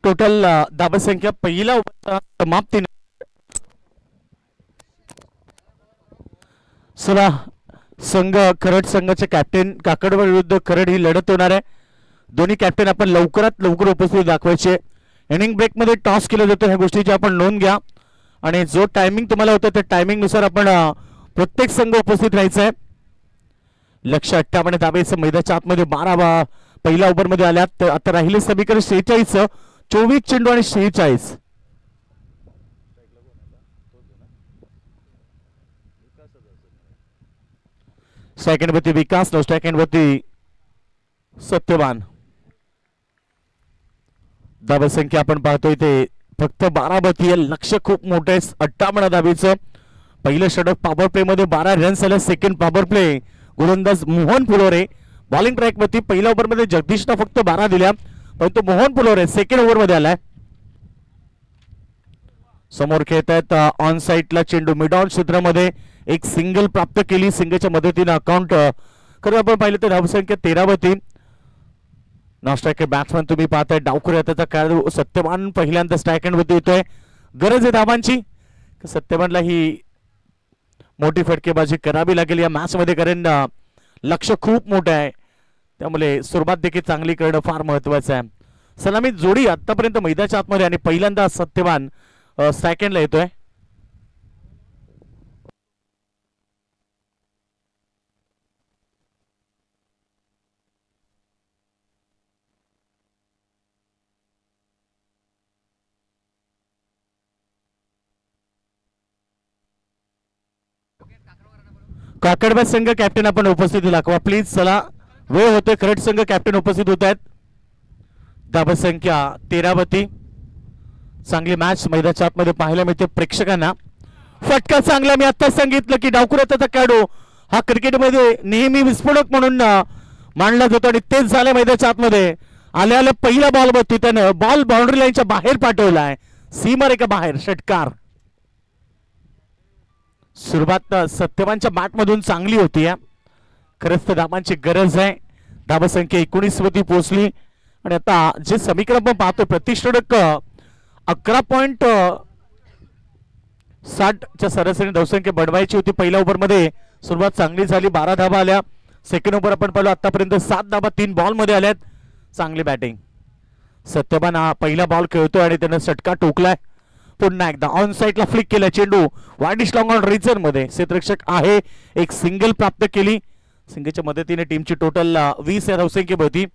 टोटल धाबसंख्या पहिला ओव्हरच्या समाप्तीने चला संघ खरड संघाचे कॅप्टन काकडवा विरुद्ध खरड ही लढत होणार आहे. दोन्ही कॅप्टन आपण लवकरात लवकर उपस्थित दाखवायचे. इनिंग ब्रेक मध्ये टॉस केलं जातं ह्या गोष्टीची आपण नोंद घ्या आणि जो टायमिंग तुम्हाला होतं त्या टायमिंग नुसार आपण प्रत्येक संघ उपस्थित राहायचं आहे. लक्ष 58 धाबेचं मैदानाच्या आतमध्ये 12 पहिल्या ओव्हर मध्ये आल्यात. आता राहिले समीकरण 46 24 चेंडू आणि 46. सेकंड वरती विकास, नो सेकंड वरती सत्यवान. धाबसंख्या आपण पाहतोय ते फक्त 12 वरती आहे. लक्ष खूप मोठं आहे. 58 धाबेचं पहिलं षटक पॉवर प्ले मध्ये 12 रन्स आले. सेकंड पॉवर प्ले गोलंदाज मोहन फुलोरे. बॉलिंग ट्रॅक वरती पहिल्या ओव्हर मध्ये जगदीशला फक्त 12 दिल्या परंतु मोहन फुलोरे सेकंड ओव्हर मध्ये आलाय. समोर खेळत आहेत ऑन साइडला चेंडू मिड ऑन क्षेत्रामध्ये एक सिंगल प्राप्त केली. सिंगलच्या मदतीने अकाउंट खरं आपण पाहिलं तर धावसंख्या 13 वरती. नॉस्ट्रायकर बॅट्समॅन तुम्ही पाहताय डावखुऱ्या त्याचा खेळाडू सत्यवान पहिल्यांदा स्ट्राईक एंड वरती येतोय. गरज आहे धावांची. सत्यवानला ही मोठी फटकेबाजी करावी लागेल या मॅच मध्ये कारण लक्ष खूप मोठं आहे त्यामुळे सुरुवात देखील चांगली करणं फार महत्वाचं आहे. सलामी जोडी आतापर्यंत मैदानाच्या आतमध्ये आणि पहिल्यांदा सत्यवान स्ट्राईक एंडला येतोय. काकडबा संघ कॅप्टन आपण उपस्थिती दाखवा प्लीज. चला वेळ होते. खरड संघ कॅप्टन उपस्थित होत आहेत. धाबसंख्या 13 वरती. चांगली मॅच मैदानाच्या आतमध्ये पाहायला मिळते प्रेक्षकांना. फटका चांगला. मी आता सांगितलं की डावखुऱ्याचा खेळाडू हा क्रिकेटमध्ये नेहमी विस्फोटक म्हणून मानला जातो आणि तेच झालं मैदानाच्या आतमध्ये. आल्या पहिल्या बॉल वरती त्यानं बॉल बाउंड्री लाईनच्या बाहेर पाठवलाय. सीमारेखा बाहेर षटकार. सुरुवात सत्यवानच्या बॅट मधून चांगली होती. खरंच तर धाबांची गरज आहे. धाबसंख्या 19 वरती पोहोचली आणि आता जे समीकरण आपण पाहतो प्रतिष्ठक 11.60 च्या सरासरी धावसंख्या बनवायची होती. पहिल्या ओव्हर मध्ये सुरुवात चांगली झाली. 12 धाबा आल्या. सेकंड ओव्हर आपण पाहिलो आतापर्यंत 7 धाबा 3 बॉल मध्ये आल्यात. चांगली बॅटिंग. सत्यवान हा पहिला बॉल खेळतोय आणि त्यानं षटका टोकलाय. पुन्हा एकदा ऑन साइडला फ्लिक केला चेंडू वाईडिश लॉंग ऑन रिझन मध्ये क्षेत्ररक्षक आहे. एक सिंगल प्राप्त केली. सिंगलच्या मदतीने टीमची टोटल 20 या धावसंख्या होती.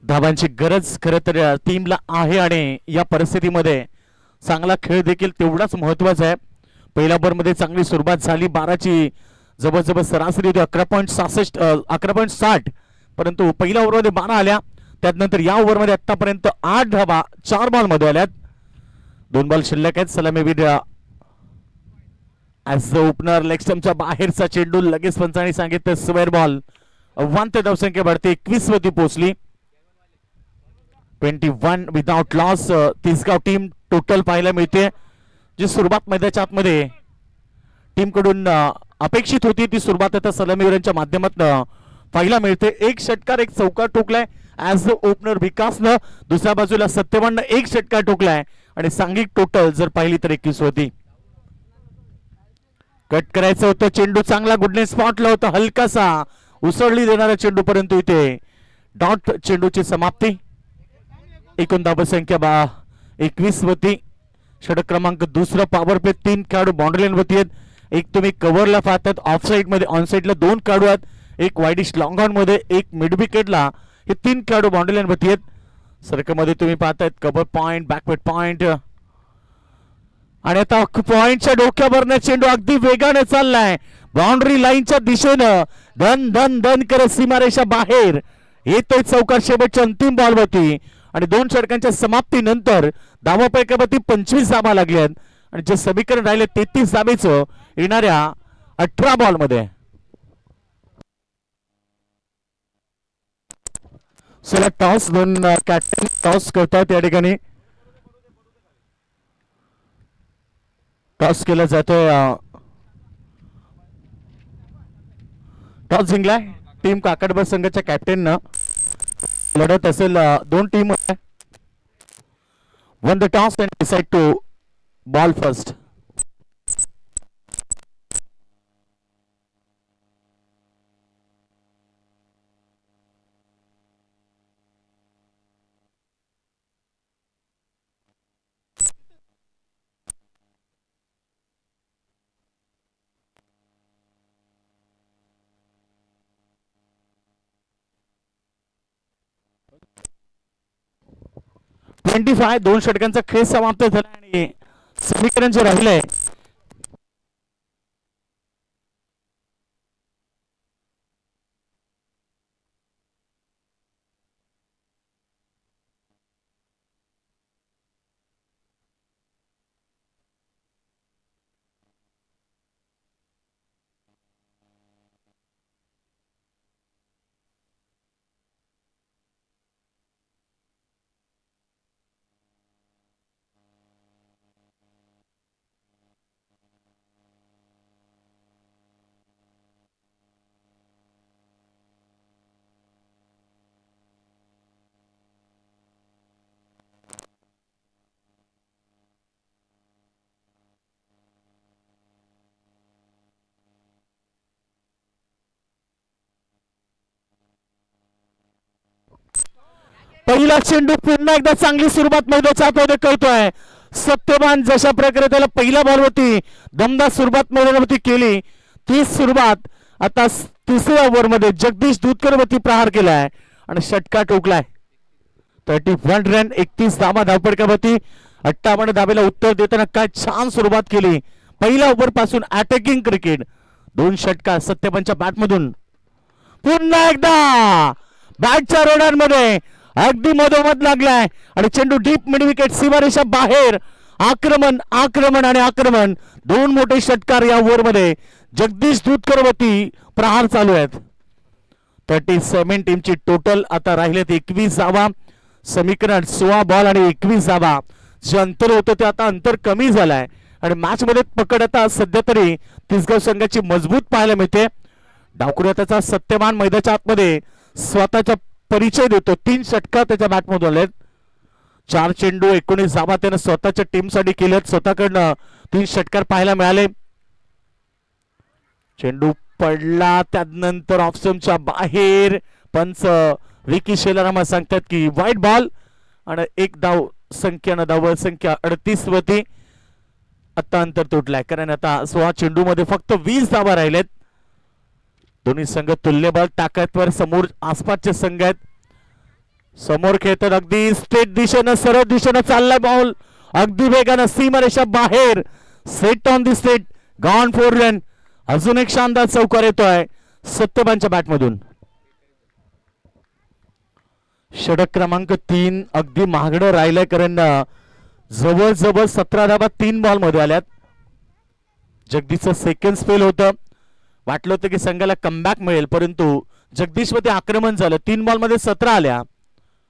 धाबांची गरज खरं तर टीमला आहे आणि या परिस्थितीमध्ये चांगला खेळ देखील तेवढाच महत्वाचा आहे. पहिल्या ओव्हर मध्ये चांगली सुरुवात झाली. 12ची जवळजवळ सरासरी होती 11.60 परंतु पहिल्या ओव्हर मध्ये 12 आल्या. त्यानंतर या ओव्हर मध्ये आतापर्यंत 8 धाबा 4 बॉल मध्ये आल्यात. 2 बॉल शिल्लक आहेत. सलामीवीर ऍज द ओपनर लेग स्टंपच्या बाहेरचा चेंडू लगेच पंचांनी सांगितलं स्क्वेअर बॉल. 1 ते धावसंख्या वाढते 21 वरती पोहोचली. 21 without loss Tisgaon team total पाहायला मिळते. जी सुरुवात मैदानाच्या आतमध्ये टीम कडून अपेक्षित होती ती सुरुवात आता सलामीवीरांच्या माध्यमातून पाहायला मिळते. एक षटकार एक चौकार ठोकलाय ऍज द ओपनर विकासनं. दुसऱ्या बाजूला सत्यवाननं एक षटकार ठोकलाय आणि सांघिक टोटल जर पाहिली तर 21 होती. कट करायचं होतं चेंडू चांगला गुडनेस स्पॉटला होता हलकासा उसळली देणारा चेंडू परंतु इथे डॉट चेंडूची समाप्ती. एकूण धावसंख्या 21 होती. षटक क्रमांक दुसरा पॉवर प्ले 3 खेळाडू बाउंड्री वरती आहेत. एक तुम्ही कव्हरला पाहतात ऑफ साइड मध्ये ऑन साइडला 2 खेळाडू आहेत. एक वाईडिश लॉंग ऑन मध्ये एक मिड विकेटला हे 3 खेळाडू बाउंड्री वरती आहेत. सर्कलमध्ये तुम्ही पाहतायत कव्हर पॉइंट बॅकवर्ड पॉइंट आणि आता पॉइंटच्या डोक्यावरनं चेंडू अगदी वेगाने चाललाय बाउंड्री लाईनच्या दिशेनं धन धन धन करत सीमारेषा बाहेर येतोय चौकार शेवटच्या अंतिम बॉलवरती आणि 2 षटकांच्या समाप्तीनंतर धावापैकावरती 25 धावा लागल्यात आणि जे समीकरण राहिले 33 धावेचं येणाऱ्या 18 बॉल मध्ये. चला टॉस 2 कॅप्टन टॉस करतात या ठिकाणी. टॉस केला जातोय टॉस जिंकलाय टीम काकडबर संघाच्या कॅप्टननं. लढत असेल 2 team won the toss and decide to bowl first. $25 2 षटकांचा खेळ समाप्त झाला आणि समीकरण जे राहिलंय पहिला चेंडू पुन्हा एकदा चांगली सुरुवात मैदानाच्या आतमध्ये करतोय सत्यवान. जशा प्रकारे त्याला पहिल्या बॉलवरती दमदार सुरुवात मैदानावरती केली ती सुरुवात आता तिसऱ्या ओव्हरमध्ये जगदीश दूधकर वरती प्रहार केलाय आणि षटकार ठोकलाय. 31 रन 31 धावा धावपडकावरती 58 धावेला उत्तर देताना काय छान सुरुवात केली. पहिल्या ओव्हर पासून अटॅकिंग क्रिकेट 2 षटकार सत्यवानच्या बॅटमधून. पुन्हा एकदा बॅटच्या रोडांमध्ये अगदी मधोमध लागलाय आणि चेंडू डीप मिड विकेट सीमारेषा बाहेर. आक्रमण आक्रमण आणि आक्रमण 2 मोठे षटकार या ओव्हर मध्ये जगदीश दूधकर वरती प्रहार चालू आहेत. 37 टीमची टोटल आता राहिलेत 21 धावा. समीकरण 16 बॉल आणि 21 धावा. जे अंतर होतं ते आता अंतर कमी झालंय आणि मॅच मध्ये पकड आता सध्या तरी तिसगाव संघाची मजबूत पाहायला मिळते. डावखुऱ्या त्याचा सत्यवान मैदानाच्या आतमध्ये स्वतःचा परिचय देतो. 3 षटकार त्याच्या बॅटमधून आलेत. 4 चेंडू 19 धावा त्यानं स्वतःच्या टीमसाठी केल्यात. स्वतःकडनं 3 षटकार पाहायला मिळाले. चेंडू पडला त्यानंतर ऑफस्टंपच्या बाहेर पंच विकी शेलाराम सांगतात की वाईट बॉल आणि 1 धाव संख्या 38 वरती आता अंतर तुटलाय कारण आता 16 चेंडू मध्ये फक्त 20 धावा राहिलेत. दोन्ही संघ तुल्यबळ ताकदवर समोर आसपासचे संघ आहेत. समोर खेळतात अगदी स्ट्रेट दिशेनं सरळ दिशेनं चाललाय बॉल अगदी वेगानं सीमारेषा बाहेर. Set on the straight gone 4 run. अजून एक शानदार चौकार येतोय सत्यवानच्या बॅटमधून. षटक क्रमांक 3 अगदी महागडं राहिलंय कारण जवळजवळ 17 धावा 3 बॉल मध्ये आल्यात. जगदीशचं सेकंड स्पेल होतं. वाटलं होतं की संघाला कमबॅक मिळेल परंतु जगदीश मध्ये आक्रमण झालं. 3 बॉल मध्ये 17 आल्या.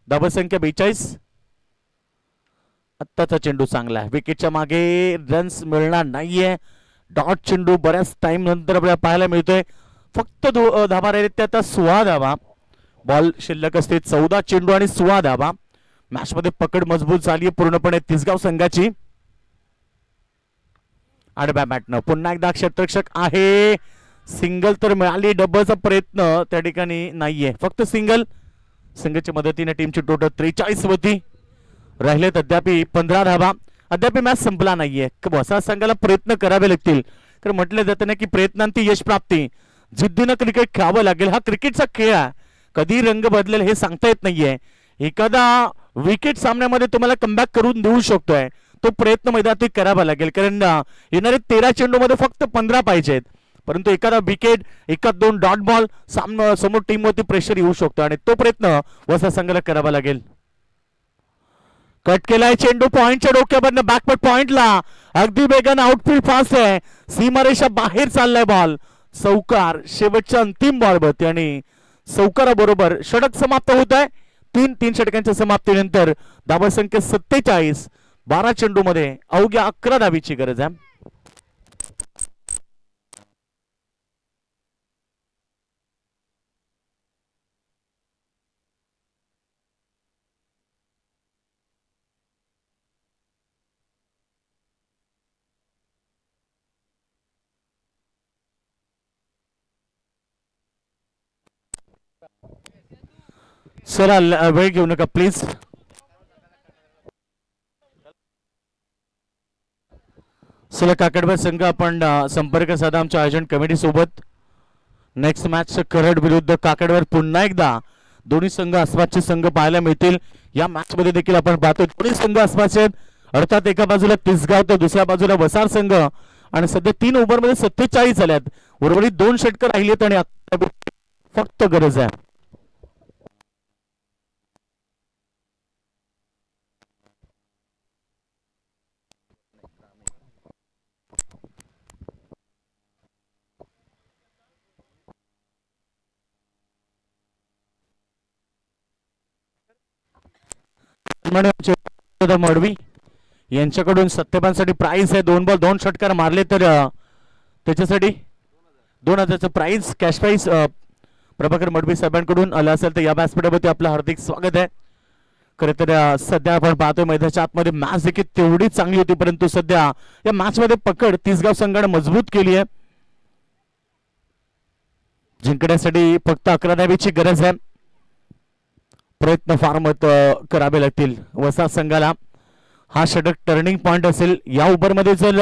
धावसंख्या 42. आत्ताचा चेंडू चांगला आहे, विकेटच्या मागे रन्स मिळणार नाहीये. डॉट चेंडू बऱ्याच टाइम नंतर आपल्याला पाहायला मिळतोय. फक्त धाबा राहिले ते आता 16 धाबा. बॉल शिल्लक असते 14 चेंडू आणि 16 धाबा. मॅच मध्ये पकड मजबूत झाली पूर्णपणे तिसगाव संघाची. आडव्या बॅटनं पुन्हा एकदा क्षेत्ररक्षक आहे. सिंगल तर मिळाली, डबलचा प्रयत्न त्या ठिकाणी नाहीये, फक्त सिंगल. संघाच्या मदतीने टीमची टोटल 43 होती. राहिलेत अद्याप 15 धाबा. अद्याप मॅच संपला नाहीये. वसा संघाला प्रयत्न करावे लागतील, कारण म्हटलं जातं ना की प्रयत्नांती यश प्राप्ती. जिद्दीनं क्रिकेट खेळावं लागेल. हा क्रिकेटचा खेळ आहे, कधी रंग बदलेल हे सांगता येत नाहीये. एखादा विकेट सामन्यामध्ये तुम्हाला कमबॅक करून देऊ शकतोय, तो प्रयत्न मैदानात करावा लागेल, कारण येणारे 13 चेंडू मध्ये फक्त 15 पाहिजेत. परंतु एखादा विकेट, एखाद 2 डॉट बॉल समोर टीमवरती प्रेशर येऊ शकतो आणि तो प्रयत्न वसा संघाला करावा लागेल. कट केलाय चेंडू पॉइंटच्या डोक्यावरनं बॅकवर्ड पॉइंटला. अगदी वेगानं आउटफील्ड फास्ट आहे, सीमारेषा बाहेर चाललाय बॉल. चौकार शेवटच्या अंतिम बॉलवरती आणि चौकाराबरोबर षटक समाप्त होत आहे. 3 षटकांच्या समाप्तीनंतर धावा संख्या 47. 12 चेंडू मध्ये अवघ्या 11 धावीची गरज आहे. चला वेळ घेऊ नका प्लीज. चला काकडबा संघ आपण संपर्क साधा आमच्या आयोजन कमिटी सोबत. नेक्स्ट मॅच करड विरुद्ध काकडवर पुन्हा एकदा दोन्ही संघ आसपासचे संघ पाहायला मिळतील. या मॅच मध्ये देखील आपण पाहतो दोन्ही संघ आसपासचे आहेत. अर्थात एका बाजूला तिसगाव तर दुसऱ्या बाजूला वसार संघ. आणि सध्या 3 ओव्हरमध्ये 47 झाल्यात. उर्वरित 2 षटकं राहिलेत आणि फक्त गरज आहे. मडवी यांच्याकडून सत्यपानसाठी प्राइस आहे. 2 बॉल 2 षटकार मारले तर त्याच्यासाठी 2000चं prize cash prize Prabhakar Madavi साहेबांकडून आलं असेल तर या व्यासपीठावरती आपलं हार्दिक स्वागत आहे. खरं तर सध्या आपण पाहतोय मैदानाच्या आतमध्ये मॅच देखील तेवढी चांगली होती, परंतु सध्या या मॅच मध्ये पकड तिसगाव संघाने मजबूत केली आहे. जिंकण्यासाठी फक्त 11 धावेची गरज आहे. प्रयत्न फार मत करावे लागतील वसा संघाला. हा षटक टर्निंग पॉइंट असेल. या ओव्हरमध्ये जर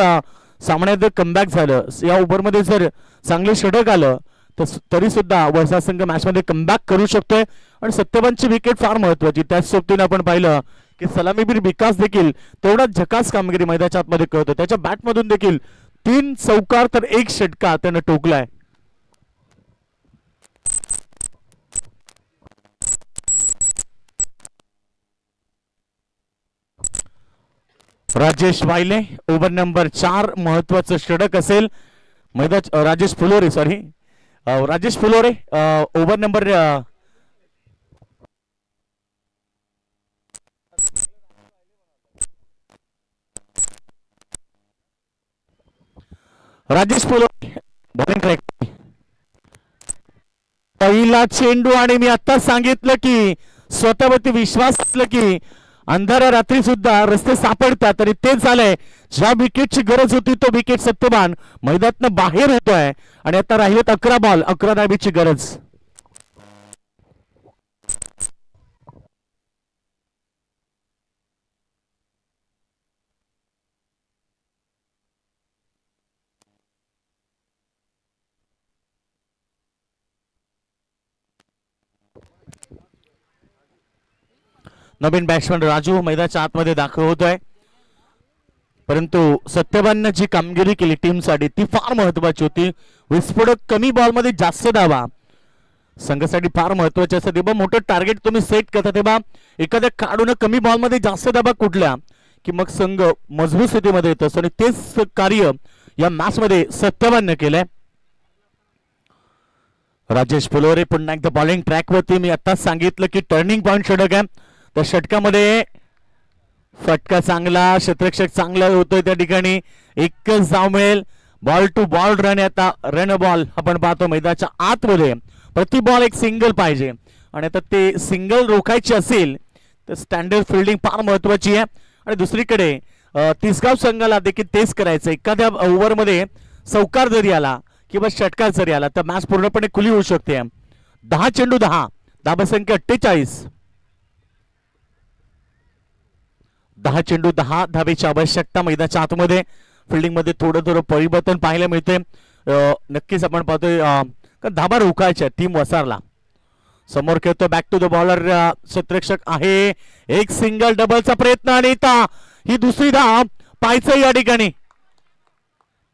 सामन्यात जर कमबॅक झालं, या ओव्हरमध्ये जर चांगले षटक आलं तर तरी सुद्धा वसा संघ मॅच मध्ये कमबॅक करू शकतोय. आणि सत्यवानची विकेट फार महत्वाची. त्याच सोबतीने आपण पाहिलं की सलामीवीर विकास देखील तेवढा झकास कामगिरी मैदानाच्या आतमध्ये करतो. त्याच्या बॅटमधून देखील 3 चौकार तर 1 षटका त्यानं टोकलाय. राजेश वायले ओव्हर नंबर 4 महत्वाचं षटक असेल. मैदान राजेश फुलोरे ओव्हर नंबर राजेश फुलोरे पहिला चेंडू. आणि मी आता सांगितलं की स्वतःवरती विश्वास असलं की अंधारा रात्री सुद्धा रस्ते सापडतात, आणि तेच झालंय. ज्या विकेटची गरज होती तो विकेट सत्यवान मैदानातनं बाहेर होतोय. आणि आता राहिलेत 11 बॉल 11 धावेची गरज. नवीन बॅट्समन राजू मैदानाच्या आतमध्ये दाखल होतोय. परंतु सत्यवानने जी कामगिरी केली टीमसाठी ती फार महत्वाची होती. विस्फोटक कमी बॉलमध्ये जास्त धावा संघासाठी फार महत्वाचे असते. तेव्हा मोठं टार्गेट तुम्ही सेट करता तेव्हा एखाद्या खेळाडूने कमी बॉलमध्ये जास्त धावा कुठल्या की मग संघ मजबूत स्थितीमध्ये येत असतो. आणि तेच कार्य या मॅच मध्ये सत्यवानने केलंय. राजेश फुलोरे पुन्हा एकदा बॉलिंग ट्रॅक वरती. मी आताच सांगितलं की टर्निंग पॉइंट षटक आहे. त्या षटकामध्ये फटका चांगला, क्षेत्ररक्षक चांगला होतोय त्या ठिकाणी. एकच धाव मिळेल. Ball to ball run. आता रन बॉल आपण पाहतो मैदानाच्या आतमध्ये. प्रति बॉल एक सिंगल पाहिजे आणि आता ते सिंगल रोखायचे असेल तर स्टँडर्ड फिल्डिंग फार महत्वाची आहे. आणि दुसरीकडे तिसगाव संघाला देखील तेच करायचं. एखाद्या ओव्हरमध्ये चौकार जरी आला किंवा षटकार जरी आला तर मॅच पूर्णपणे खुली होऊ शकते. 10 चेंडू 10, धाबसंख्या 48. 10 चेंडू 10 धाबेची आवश्यकता मैदानाच्या आतमध्ये. फिल्डिंग मध्ये थोडं परिवर्तन पाहायला मिळते. नक्कीच आपण पाहतोय धाबा रोखायच्या टीम वसारला. समोर खेळतो बॅक टू द बॉलर क्षेत्ररक्षक आहे. एक सिंगल डबलचा प्रयत्न आणि ही दुसरी धाव पाहायचं या ठिकाणी.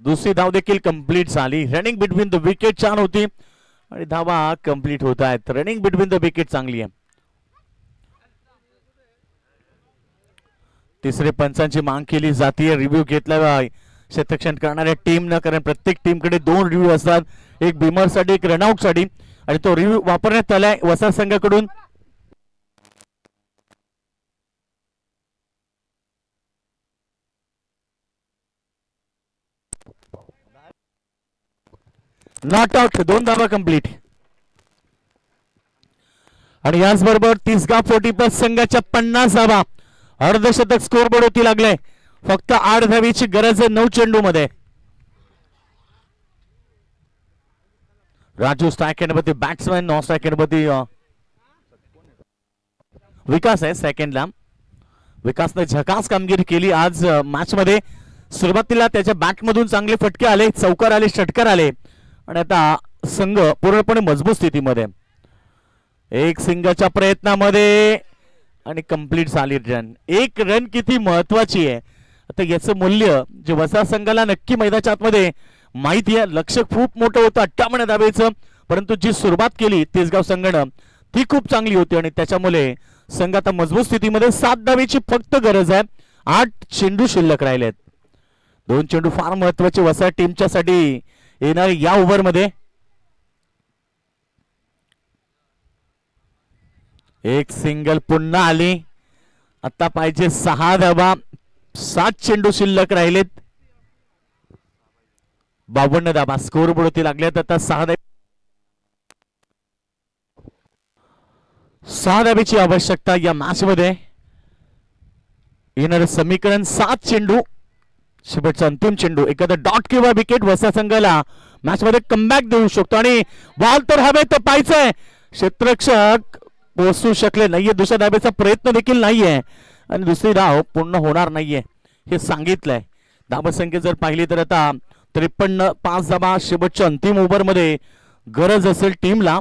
दुसरी धाव देखील कंप्लीट झाली. रनिंग बिटवीन द विकेट छान होती आणि धावा कंप्लीट होत आहेत. रनिंग बिटवीन द विकेट चांगली आहे. तिसरे पंचांची मांग केली जाते. रिव्ह्यू घेतला क्षेत्ररक्षण करणाऱ्या टीम न, कारण प्रत्येक टीमकडे 2 रिव्ह्यू असतात, एक बिमर साठी एक रनआउट साठी, आणि तो रिव्ह्यू वापरण्यात आलाय वसार संघाकडून. Not out. 2 धावा कंप्लीट. आणि याचबरोबर तिसगाव 40+ संघाच्या 50 धावा. अर्धशतक स्कोर बोर्ड होती लागले. फक्त 8 धावीची गरज आहे 9 चेंडू मध्ये. राजू स्ट्राइक एंडवरती बॅट्समॅन, नॉन स्ट्राइक एंडवरती विकास आहे सेकंडला. विकासने झकास कामगिरी केली आज मॅच मध्ये. सुरुवातीला त्याच्या बॅटमधून चांगले फटके आले, चौकार आले, षटकार आले आणि आता संघ पूर्णपणे मजबूत स्थितीमध्ये. एक सिंगलच्या प्रयत्नामध्ये आणि कंप्लीट झाली रन. एक रन किती महत्वाची आहे आता याचं मूल्य जे वसार संघाला नक्की मैदानाच्या आतमध्ये माहिती आहे. लक्ष खूप मोठं होतं 58 धावेचं, परंतु जी सुरुवात केली तिसगाव संघानं ती खूप चांगली होती आणि त्याच्यामुळे संघ आता मजबूत स्थितीमध्ये. 7 धावेची फक्त गरज आहे. 8 चेंडू शिल्लक राहिलेत. 2 चेंडू फार महत्वाचे वसार टीमच्या साठी येणार या ओव्हर मध्ये. एक सिंगल पुन्हा आली. आता पाहिजे 6 धावा. 7 चेंडू शिल्लक राहिलेत. 52 धावा स्कोर बोर्ड होती लागल्यात. आता 6 धावेची आवश्यकता या मॅच मध्ये. येणार समीकरण 7 चेंडू, शेवटचा अंतिम चेंडू. एखादा डॉट किंवा विकेट वसा संघाला मॅच मध्ये कमबॅक देऊ शकतो. आणि बॉल तर हवे तर पाहिजे. क्षेत्ररक्षक पोहोचू शकले नाहीये. दुसऱ्या धावेचा प्रयत्न देखील नाहीये आणि दुसरी धाव पूर्ण होणार नाहीये हे सांगितलंय. धावसंख्या जर पाहिली तर आता 53, 5 धावा शेवटच्या अंतिम ओव्हर मध्ये गरज असेल टीमला.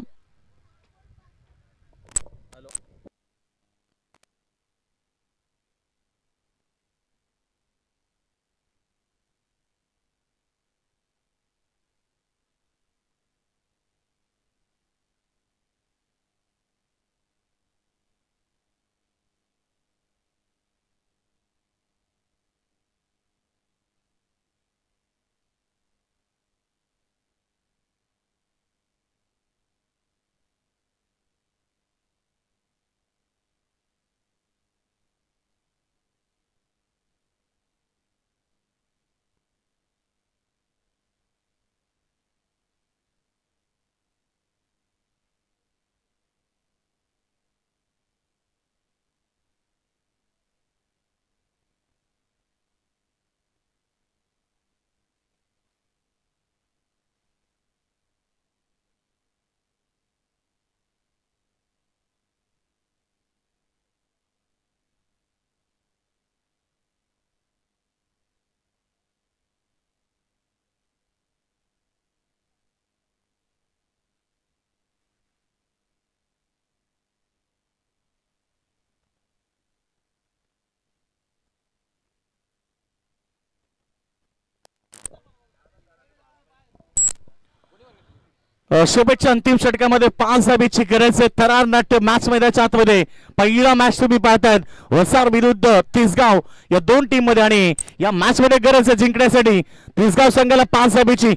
शेवटच्या अंतिम षटकामध्ये 5 धावेची गरज आहे. थरार नाट्य मॅच मैदानाच्या आतमध्ये पहिला मॅच तुम्ही पाहतायत वसार विरुद्ध तिसगाव या 2 टीम मध्ये. आणि या मॅच मध्ये गरज आहे जिंकण्यासाठी तिसगाव संघाला 5 धावेची.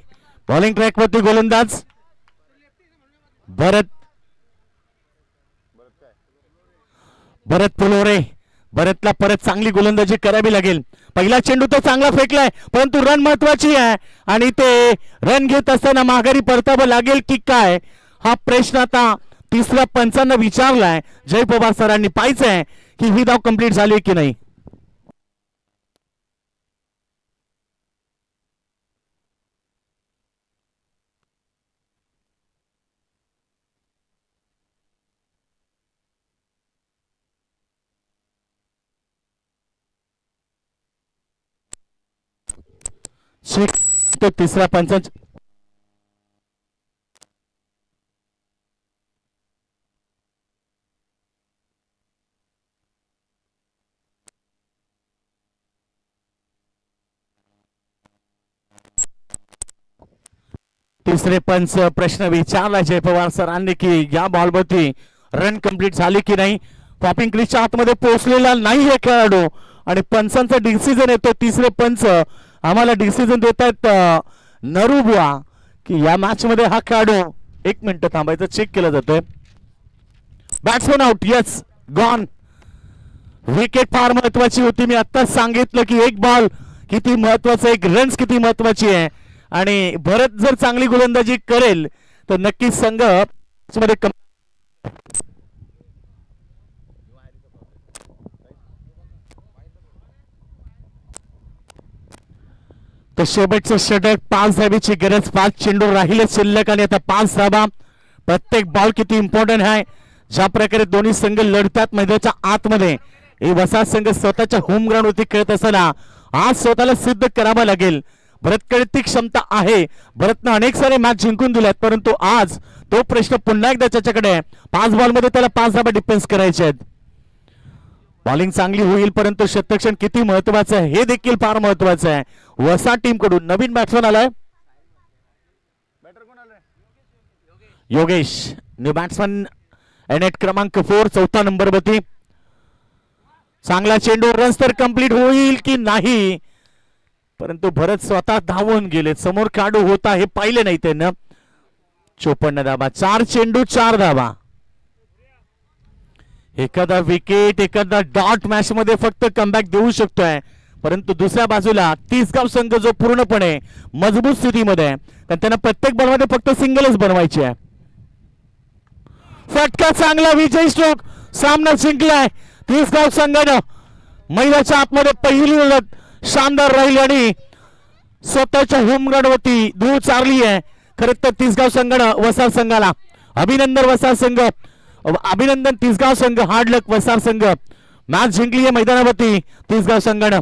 बॉलिंग ट्रॅक वरती गोलंदाज भरत पुलोरे. भरतला परत चांगली गोलंदाजी करावी लागेल. पहिला चेंडू तर चांगला फेकलाय, परंतु रन महत्वाची आहे आणि ते रन घेत असताना माघारी परतावं लागेल की काय, हा प्रश्न आता तिसऱ्या पंचांना विचारलाय. जय पवार सरांनी पाहायचंय की ही धाव कंप्लीट झाली की नाही. तो तिसऱ्या पंचांच्या तिसरे पंच प्रश्न विचारला जय पवार सरांनी की या बॉलवरती रन कंप्लीट झाली की नाही. पॉपिंग क्रीजच्या आतमध्ये पोहोचलेला नाही हे खेळाडू आणि पंचांचा डिसिजन येतो. तिसरे पंच आम्हाला डिसिजन देत आहेत नरुबुआ की या मॅच मध्ये हा खेळाडू, एक मिनिट थांबायचं, चेक केला जातोय. Batsman out, yes gone. Wicket फार महत्वाची होती. मी आत्ताच सांगितलं की एक बॉल किती महत्वाचा, एक रन्स किती महत्वाची आहे आणि भरत जर चांगली गोलंदाजी करेल तर नक्कीच संघ मध्ये तर शेवटचं षटक 5 धाबीची गरज. 5 चेंडू राहिले शिल्लक आणि आता 5 धाबा. प्रत्येक बॉल किती इम्पॉर्टंट आहे. ज्या प्रकारे दोन्ही संघ लढतात मैदानाच्या आतमध्ये, हे वसाहत संघ स्वतःच्या होम ग्राउंड वरती खेळत असताना आज स्वतःला सिद्ध करावं लागेल. भरतकडे ती क्षमता आहे. भरतनं अनेक सारे मॅच जिंकून दिल्यात, परंतु आज तो प्रश्न पुन्हा एकदा त्याच्याकडे आहे. 5 बॉल मध्ये त्याला 5 धाबा डिफेन्स करायचे आहेत. बॉलिंग चांगली होईल, परंतु शतकक्षण किती महत्वाचं आहे हे देखील फार महत्वाचं आहे. वसा टीम कडून नवीन बॅट्समन आलाय योगेश, न्यू बॅट्समन एनेट क्रमांक 4, चौथा नंबर वरती. चांगला चेंडू, रन्स तर कंप्लीट होईल की नाही, परंतु भरत स्वतः धावून गेले. समोर खेळाडू होता हे पाहिले नाही त्यानं. 54 धाबा, 4 चेंडू 4 धाबा. एखादा विकेट, एखादा डॉट मॅच मध्ये फक्त कमबॅक देऊ शकतोय, परंतु दुसऱ्या बाजूला तिसगाव संघ जो पूर्णपणे मजबूत स्थितीमध्ये आहे, त्यांना प्रत्येक बॉलमध्ये फक्त सिंगलच बनवायची आहे. फटका चांगला, विजय स्ट्रोक, सामना जिंकलाय तिसगाव संघानं. मैदानाच्या आतमध्ये पहिली लढत शानदार राहील आणि स्वतःच्या होम ग्राउंडवरती धूळ चारली आहे. खरं तर तिसगाव संघानं वसार संघाला अभिनंदन. वसार संघ अभिनंदन, तिसगाव संघ हार्ड लक. वसार संघ मॅच जिंकली आहे मैदानावरती तिसगाव संघानं.